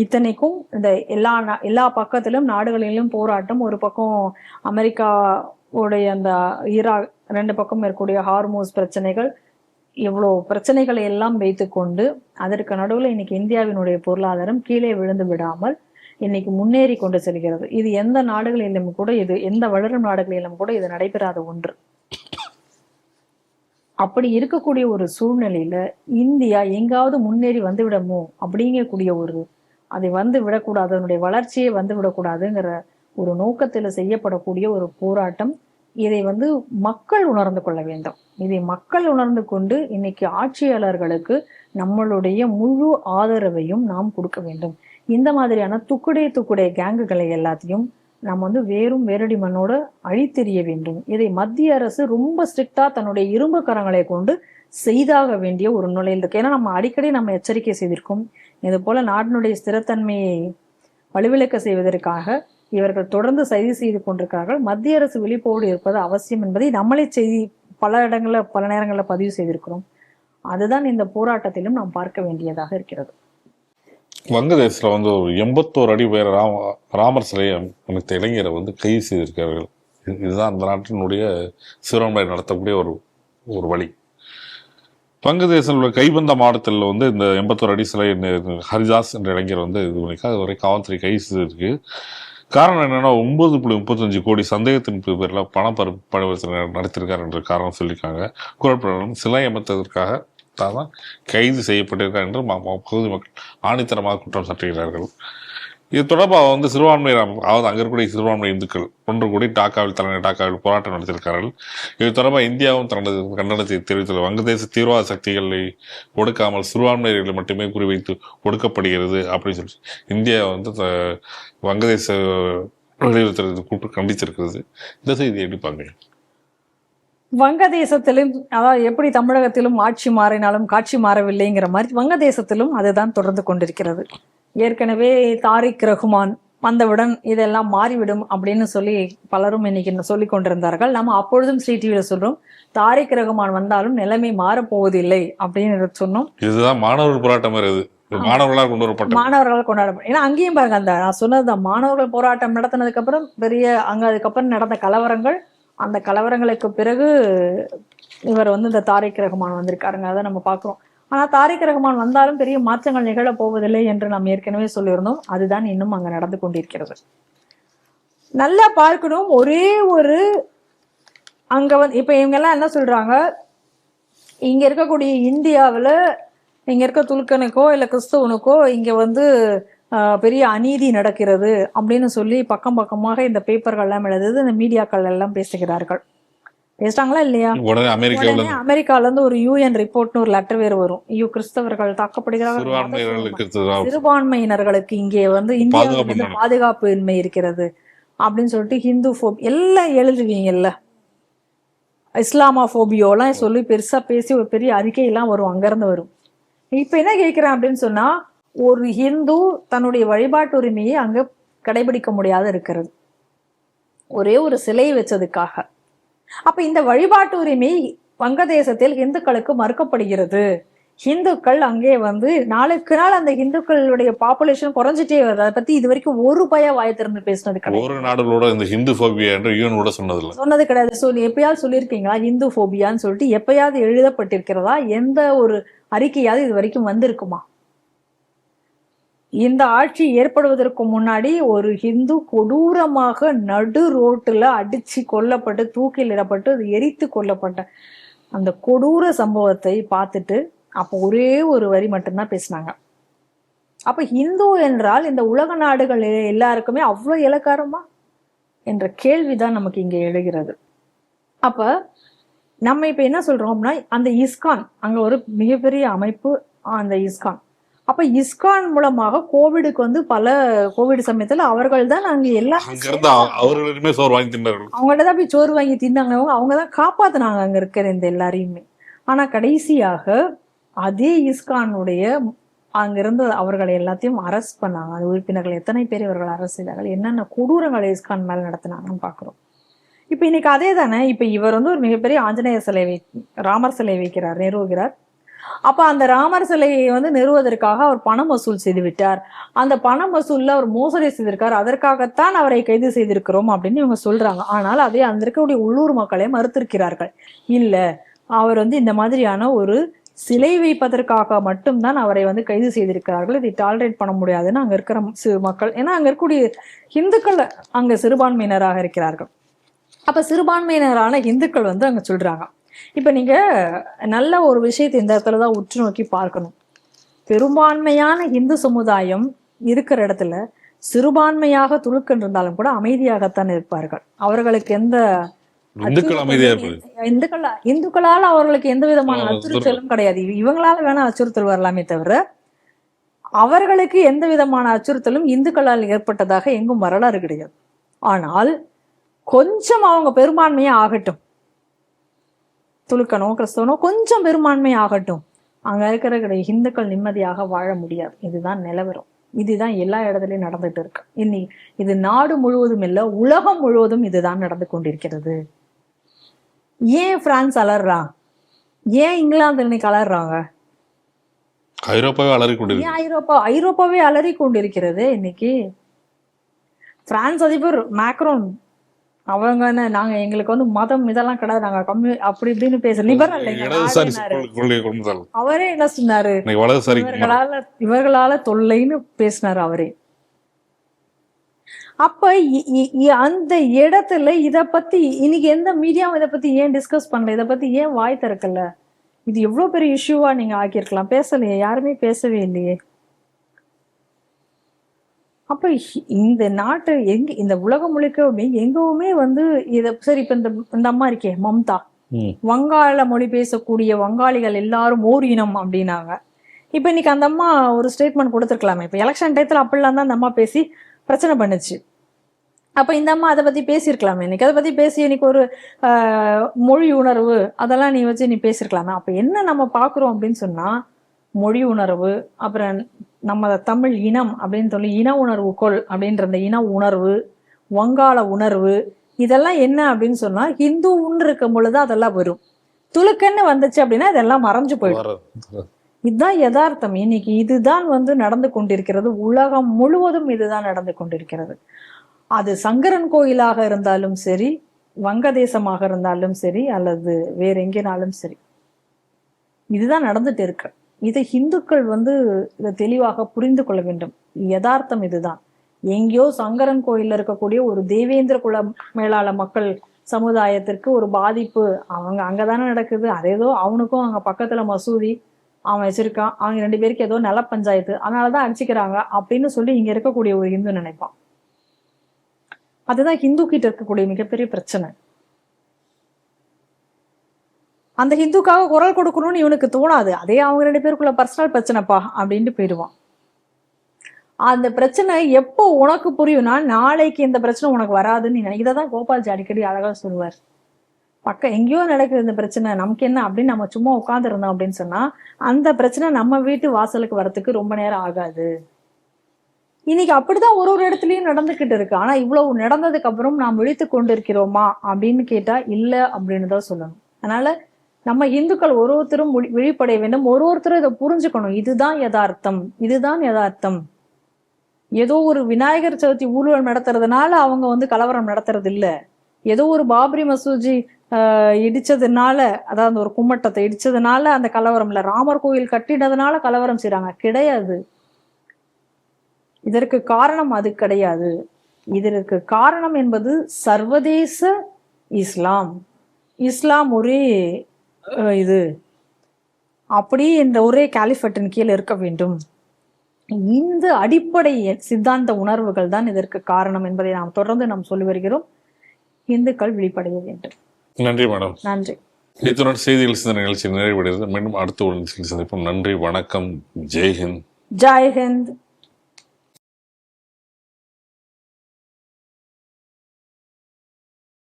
இத்தனைக்கும் இந்த எல்லா பக்கத்திலும் நாடுகளிலும் போராட்டம். ஒரு பக்கம் அமெரிக்காவுடைய அந்த ஈராக், 2 பக்கம் இருக்கக்கூடிய ஹார்மோஸ் பிரச்சனைகள், இவ்வளோ பிரச்சனைகளை எல்லாம் வைத்துக்கொண்டு அதற்கு நடுவில் இன்னைக்கு இந்தியாவினுடைய பொருளாதாரம் கீழே விழுந்து விடாமல் இன்னைக்கு முன்னேறி கொண்டு செல்கிறது. இது எந்த நாடுகளிலும் கூட, எந்த வளரும் நாடுகளிலும் கூட இது நடைபெறாத ஒன்று. அப்படி இருக்கக்கூடிய ஒரு சூழ்நிலையில இந்தியா எங்காவது முன்னேறி வந்து விடமோ அப்படிங்கக்கூடிய அதை வந்து விடக்கூடாது, அதனுடைய வளர்ச்சியை வந்து விடக்கூடாதுங்கிற ஒரு நோக்கத்துல செய்யப்படக்கூடிய ஒரு போராட்டம். இதை வந்து மக்கள் உணர்ந்து கொள்ள வேண்டும். இதை மக்கள் உணர்ந்து கொண்டு இன்னைக்கு ஆட்சியாளர்களுக்கு நம்மளுடைய முழு ஆதரவையும் நாம் கொடுக்க வேண்டும். இந்த மாதிரியான துக்குடே கேங்குகளை எல்லாத்தையும் நாம் வந்து வேரடி மண்ணோட அழித்தெறிய வேண்டும். இதை மத்திய அரசு ரொம்ப ஸ்ட்ரிக்டா தன்னுடைய இரும்பு கரங்களை கொண்டு செய்தாக வேண்டிய ஒரு நிலையில் இருக்கு. ஏன்னா நம்ம அடிக்கடி எச்சரிக்கை செய்திருக்கோம், இது போல நாட்டினுடைய ஸ்திரத்தன்மையை வலுவிழக்க செய்வதற்காக இவர்கள் தொடர்ந்து சதி செய்து கொண்டிருக்கிறார்கள். மத்திய அரசு விழிப்போடு இருப்பது அவசியம் என்பதை நம்மளே பல நேரங்களில் பதிவு செய்திருக்கிறோம். அதுதான் இந்த போராட்டத்திலும் நாம் பார்க்க வேண்டியதாக இருக்கிறது. வங்கதேசத்துல வந்து ஒரு 81 அடி உயர ராமர் சிலையை அமைத்த இளைஞரை வந்து கைது செய்திருக்கிறார்கள். இதுதான் அந்த நாட்டினுடைய சிறுபான்மையை நடத்தக்கூடிய ஒரு வழி. வங்கதேசம் உள்ள கைபந்த மாவட்டத்தில் வந்து இந்த 81 அடி சிலை ஹரிதாஸ் என்ற இளைஞர் வந்து இது பண்ணிக்கா, அதுவரை காவல்துறை கைது செய்திருக்கு. காரணம் என்னன்னா 9.35 கோடி சந்தேகத்தின் பேரில் பரிவர்த்தனை நடத்திருக்காரு என்ற காரணம் சொல்லியிருக்காங்க. குரல் சிலை அமைத்ததற்காக தான் கைது செய்யப்பட்டிருக்கார் என்று பகுதி மக்கள் ஆணித்தரமாக குற்றம் சாட்டுகிறார்கள். இது தொடர்பாக வந்து அதாவது அங்கே இருக்கக்கூடிய சிறுபான்மை இந்துக்கள் ஒன்று கூடி டாக்காவில் போராட்டம் நடத்தியிருக்கிறார்கள். இது தொடர்பாக இந்தியாவும் தனது கண்டனத்தை தெரிவித்துள்ள வங்கதேச தீவிரவாத சக்திகளை ஒடுக்காமல் சிறுபான்மையர்களை மட்டுமே குறிவைத்து ஒடுக்கப்படுகிறது அப்படின்னு சொல்லி இந்தியா வந்து வங்கதேச வெளியுறவுத்துறை கூட்டு கண்டிச்சிருக்கிறது. இந்த செய்தி எப்படி பாருங்க? வங்கதேசத்திலும், அதாவது எப்படி தமிழகத்திலும் ஆட்சி மாறினாலும் காட்சி மாறவில்லைங்கிற மாதிரி வங்கதேசத்திலும் அதுதான் தொடர்ந்து கொண்டிருக்கிறது. ஏற்கனவே தாரிக் ரஹ்மான் வந்தவுடன் இதெல்லாம் மாறிவிடும் அப்படின்னு சொல்லி பலரும் இன்னைக்கு சொல்லி கொண்டிருந்தார்கள். நம்ம அப்பொழுதும் ஸ்ரீ டிவியில சொல்றோம், தாரிக் ரஹ்மான் வந்தாலும் நிலைமை மாறப்போவதில்லை அப்படின்னு சொன்னோம். இதுதான் மாணவர்கள் போராட்டம், மாணவர்களால் கொண்டாடப்படும். ஏன்னா அங்கேயும் பாருங்க, நான் சொன்னதுதான், மாணவர்கள் போராட்டம் நடத்தினதுக்கு அப்புறம் அதுக்கப்புறம் நடந்த கலவரங்கள், அந்த கலவரங்களுக்கு பிறகு இவர் வந்து இந்த தாரிக் ரஹ்மான் வந்திருக்காருங்க, அதை நம்ம பார்க்கிறோம். ஆனா தாரிக் ரஹ்மான் வந்தாலும் பெரிய மாற்றங்கள் நிகழ போவதில்லை என்று நாம் ஏற்கனவே சொல்லியிருந்தோம். அதுதான் இன்னும் அங்க நடந்து கொண்டிருக்கிறது. நல்லா பார்க்கணும். அங்க வந்து இப்ப இவங்க எல்லாம் என்ன சொல்றாங்க, இங்க இருக்கக்கூடிய இந்தியாவில் இங்க இருக்க துலுக்கனுக்கோ இல்ல கிறிஸ்தவனுக்கோ இங்க வந்து பெரிய அநீதி நடக்கிறது அப்படின்னு சொல்லி பக்கமாக இந்த பேப்பர்கள் எல்லாம் எழுதுது, இந்த மீடியாக்கள் எல்லாம் பேசுகிறார்கள். பேசிட்டாங்களா இல்லையா? உடனே அமெரிக்கால இருந்து ஒரு UN ரிப்போர்ட்னு ஒரு லெட்டர் வேறு வரும். கிறிஸ்தவர்கள் தாக்கப்படுகிறார்கள், சிறுபான்மையினர்களுக்கு இங்கே வந்து இந்தியாவில் பாதுகாப்பு இன்மை இருக்கிறது அப்படின்னு சொல்லிட்டு ஹிந்து எல்லாம் எழுதுவீங்கல்ல, இஸ்லாமாபோபியோலாம் சொல்லி பெருசா பேசி ஒரு பெரிய அறிக்கையெல்லாம் வரும், அங்கிருந்து வரும். இப்ப என்ன கேட்கிறேன் அப்படின்னு சொன்னா, ஒரு ஹிந்து தன்னுடைய வழிபாட்டு உரிமையை அங்க கடைபிடிக்க முடியாத இருக்கிறது ஒரே ஒரு சிலை வச்சதுக்காக. அப்ப இந்த வழிபாட்டு உரிமை வங்கதேசத்தில் இந்துக்களுக்கு மறுக்கப்படுகிறது. ஹிந்துக்கள் அங்கே வந்து நாளுக்கு நாள் அந்த ஹிந்துக்களுடைய பாப்புலேஷன் குறைஞ்சிட்டே வருது. அதை பத்தி இது வரைக்கும் ஒரு வாய திறந்து பேசினது கிடையாது. ஒரு நாடுகளோட இந்த ஹிந்து போபியா என்று யூஎன் கூட சொன்னது கிடையாது. எப்பயாவது சொல்லியிருக்கீங்களா ஹிந்து போபியான்னு சொல்லிட்டு? எப்பயாவது எழுதப்பட்டிருக்கிறதா? எந்த ஒரு அறிக்கையாவது இது வரைக்கும் வந்திருக்குமா? இந்த ஆட்சி ஏற்படுவதற்கு முன்னாடி ஒரு ஹிந்து கொடூரமாக நடு ரோட்டுல அடிச்சு கொல்லப்பட்டு, தூக்கிலிடப்பட்டு, எரித்து கொல்லப்பட்ட அந்த கொடூர சம்பவத்தை பார்த்துட்டு அப்போ ஒரே ஒரு வரி மட்டும்தான் பேசினாங்க. அப்ப ஹிந்து என்றால் இந்த உலக நாடுகள் எல்லாருக்குமே அவ்வளோ இலக்காரமா என்ற கேள்விதான் நமக்கு இங்க எழுகிறது. அப்ப நம்ம இப்ப என்ன சொல்றோம் அப்படின்னா, அந்த இஸ்கான் அங்க ஒரு மிகப்பெரிய அமைப்பு, அந்த இஸ்கான். அப்ப இஸ்கான் மூலமாக கோவிடுக்கு வந்து பல கோவிட் சமயத்துல அவர்கள் தான் அங்க எல்லாம் அவர்களுமே சோறு வாங்கி தின்னார்கள். அவங்கள்ட்ட தான் போய் சோறு வாங்கி தின்னாங்க. அவங்க தான் காப்பாத்தினாங்க அங்க இருக்கிற இந்த எல்லாரையுமே. ஆனா கடைசியாக அதே இஸ்கானுடைய அங்கிருந்து அவர்களை எல்லாத்தையும் அரெஸ்ட் பண்ணாங்க. அந்த உறுப்பினர்கள் எத்தனை பேர் இவர்கள் அரசு செய்தார்கள், என்னென்ன கொடூரங்களை இஸ்கான் மேல நடத்தினாங்கன்னு பாக்குறோம். இப்ப இன்னைக்கு அதே தானே. இப்ப இவர் வந்து ஒரு மிகப்பெரிய ஆஞ்சநேயர் சிலை ராமர் சிலை வைக்கிறார், நிறுவுகிறார். அப்ப அந்த ராமர் சிலையை வந்து நிறுவுவதற்காக அவர் பணம் வசூல் செய்து விட்டார். அந்த பணம் வசூல்ல அவர் மோசடி செய்திருக்கார், அதற்காகத்தான் அவரை கைது செய்திருக்கிறோம் அப்படின்னு இவங்க சொல்றாங்க. ஆனால் அதே அந்த இருக்கக்கூடிய உள்ளூர் மக்களே மறுத்திருக்கிறார்கள். இல்ல, அவர் வந்து இந்த மாதிரியான ஒரு சிலை வைப்பதற்காக மட்டும்தான் அவரை வந்து கைது செய்திருக்கிறார்கள், இதை டாலரேட் பண்ண முடியாதுன்னு அங்க இருக்கிற மக்கள், ஏன்னா அங்க இருக்கக்கூடிய இந்துக்கள் அங்க சிறுபான்மையினராக இருக்கிறார்கள். அப்ப சிறுபான்மையினரான இந்துக்கள் வந்து அங்க சொல்றாங்க. இப்ப நீங்க நல்ல ஒரு விஷயத்தை இந்த இடத்துலதான் உற்று நோக்கி பார்க்கணும். பெரும்பான்மையான இந்து சமுதாயம் இருக்கிற இடத்துல சிறுபான்மையாக துளுக்கன் இருந்தாலும் கூட அமைதியாகத்தான் இருப்பார்கள். அவர்களுக்கு எந்த இந்துக்களால அவர்களுக்கு எந்த விதமான அச்சுறுத்தலும் கிடையாது. இவங்களால வேணா அச்சுறுத்தல் வரலாமே தவிர அவர்களுக்கு எந்த விதமான அச்சுறுத்தலும் இந்துக்களால் ஏற்பட்டதாக எங்கும் வரலாறு கிடையாது. ஆனால் கொஞ்சம் அவங்க பெரும்பான்மையா ஆகட்டும், துலுக்கனோ கிறிஸ்தவனோ கொஞ்சம் பெரும்பான்மை ஆகட்டும், அங்க இருக்கிற இந்துக்கள் நிம்மதியாக வாழ முடியாது. இதுதான் நிலவரம். இதுதான் எல்லா இடத்துலயும் நடந்துட்டு இருக்கு. இன்னைக்கு இது நாடு முழுவதும் இல்ல, உலகம் முழுவதும் இதுதான் நடந்து கொண்டிருக்கிறது. ஏன் பிரான்ஸ் அலறா, ஏன் இங்கிலாந்து இன்னைக்கு அலறாங்க, ஐரோப்பாவே அலறி கொண்டிருக்கிறது. இன்னைக்கு பிரான்ஸ் அதிபர் மேக்ரோன் அவங்க நாங்க எங்களுக்கு வந்து மதம் இதெல்லாம் கிடையாது, நாங்க கம்மி அப்படி இப்படின்னு பேச லிபரல் அவரே என்ன சொன்னாரு, இவர்களால தொல்லைன்னு பேசினாரு அவரே. அப்ப அந்த இடத்துல இத பத்தி இன்னைக்கு எந்த மீடியாவும் இதை பத்தி ஏன் டிஸ்கஸ் பண்ணல, இதை பத்தி ஏன் வாய் திறக்கல? இது எவ்வளவு பெரிய இஷ்யூவா நீங்க ஆக்கியிருக்கலாம், பேசலையே, யாருமே பேசவே இல்லையே. அப்ப இந்த நாட்டு இந்த உலகம் முழுக்க எங்கவுமே வந்து இத சரி. இப்ப இந்த அம்மா இருக்கே மம்தா, வங்காள மொழி பேசக்கூடிய வங்காளிகள் எல்லாரும் ஓர் இனம் அப்படின்னாங்க. இப்ப இன்னைக்கு அந்த அம்மா ஒரு ஸ்டேட்மெண்ட் கொடுத்துருக்கலாமே. இப்ப எலெக்ஷன் டயத்துல அப்படிலாம் தான் அந்த அம்மா பேசி பிரச்சனை பண்ணுச்சு. அப்ப இந்த அம்மா அதை பத்தி பேசியிருக்கலாமே. இன்னைக்கு அதை பத்தி பேசி இன்னைக்கு ஒரு மொழி உணர்வு அதெல்லாம் நீ வச்சு நீ பேசியிருக்கலாமே. அப்ப என்ன நம்ம பாக்குறோம் அப்படின்னு சொன்னா, மொழி உணர்வு, அப்புறம் நம்ம தமிழ் இனம் அப்படின்னு சொல்லி இன உணர்வு கொள் அப்படின்ற அந்த இன உணர்வு, வங்காள உணர்வு, இதெல்லாம் என்ன அப்படின்னு சொன்னா ஹிந்துன்னு இருக்கும் பொழுது அதெல்லாம் வரும். துலுக்கன்னு வந்துச்சு அப்படின்னா இதெல்லாம் மறைஞ்சு போயிடும். இதுதான் யதார்த்தம். இன்னைக்கு இதுதான் வந்து நடந்து கொண்டிருக்கிறது. உலகம் முழுவதும் இதுதான் நடந்து கொண்டிருக்கிறது. அது சங்கரன் கோயிலாக இருந்தாலும் சரி, வங்கதேசமாக இருந்தாலும் சரி, அல்லது வேற எங்கேனாலும் சரி, இதுதான் நடந்துட்டு இருக்கு. இதை இந்துக்கள் வந்து இதை தெளிவாக புரிந்து கொள்ள வேண்டும். யதார்த்தம் இதுதான். எங்கேயோ சங்கரன் கோயில்ல இருக்கக்கூடிய ஒரு தேவேந்திர குல மேலாள மக்கள் சமுதாயத்திற்கு ஒரு பாதிப்பு அவங்க அங்கதானே நடக்குது. அதேதோ அவனுக்கும் அங்க பக்கத்துல மசூதி அவன் வச்சிருக்கான், அவங்க 2 பேருக்கு ஏதோ நல பஞ்சாயத்து, அதனாலதான் அடிச்சுக்கிறாங்க அப்படின்னு சொல்லி இங்க இருக்கக்கூடிய ஒரு இந்து நினைப்பான். அதுதான் ஹிந்து கிட்ட இருக்கக்கூடிய மிகப்பெரிய பிரச்சனை. அந்த ஹிந்துக்காக குரல் கொடுக்கணும்னு இவனுக்கு தோணாது. அதே அவங்க 2 பேருக்குள்ள பர்சனல் பிரச்சனைப்பா அப்படின்ட்டு போயிடுவான். அந்த பிரச்சனை எப்போ உனக்கு புரியும்னா, நாளைக்கு இந்த பிரச்சனை உனக்கு வராதுன்னு நீ இதைதான் கோபால்ஜி அடிக்கடி அழகா சொல்லுவார். பக்கம் எங்கேயோ நடக்குது இந்த பிரச்சனை, நமக்கு என்ன அப்படின்னு நம்ம சும்மா உட்கார்ந்து இருந்தோம் அப்படின்னு சொன்னா அந்த பிரச்சனை நம்ம வீட்டு வாசலுக்கு வரத்துக்கு ரொம்ப நேரம் ஆகாது. இன்னைக்கு அப்படிதான் ஒரு இடத்துலயும் நடந்துகிட்டு இருக்கு. ஆனா இவ்வளவு நடந்ததுக்கு அப்புறம் நாம் விழித்து கொண்டிருக்கிறோமா அப்படின்னு கேட்டா இல்ல அப்படின்னு தான் சொல்லணும். அதனால நம்ம இந்துக்கள் ஒருத்தரும் விழிப்படைய வேண்டும். ஒருத்தரும் இதை புரிஞ்சுக்கணும். இதுதான் யதார்த்தம், இதுதான் யதார்த்தம். ஏதோ ஒரு விநாயகர் சதுர்த்தி ஊர்வலம் நடத்துறதுனால அவங்க வந்து கலவரம் நடத்துறது இல்ல. ஏதோ ஒரு பாபரி மசூதி இடிச்சதுனால, அதாவது ஒரு கும்மட்டத்தை இடிச்சதுனால அந்த கலவரம் இல்ல. ராமர் கோயில் கட்டினதுனால கலவரம் செய்யறாங்க கிடையாது. இதற்கு காரணம் அது கிடையாது. இதற்கு காரணம் என்பது சர்வதேச இஸ்லாம். இஸ்லாம் ஒரு இது அப்படி இந்த ஒரே காலிஃபட்டின் கீழ் இருக்க வேண்டும். இந்த அடிப்படை சித்தாந்த உணர்வுகள் தான் இதற்கு காரணம் என்பதை நாம் தொடர்ந்து நாம் சொல்லி வருகிறோம். இந்துக்கள் விழிப்படைய வேண்டும். நன்றி மேடம். நன்றி. இத்துடன் செய்திகள் சிந்தனை நிகழ்ச்சி நிறைவடைகிறது. மீண்டும் அடுத்த ஒரு நிகழ்ச்சியில் சந்திப்போம். நன்றி, வணக்கம், ஜெய்ஹிந்த். ஜெய்ஹிந்த்.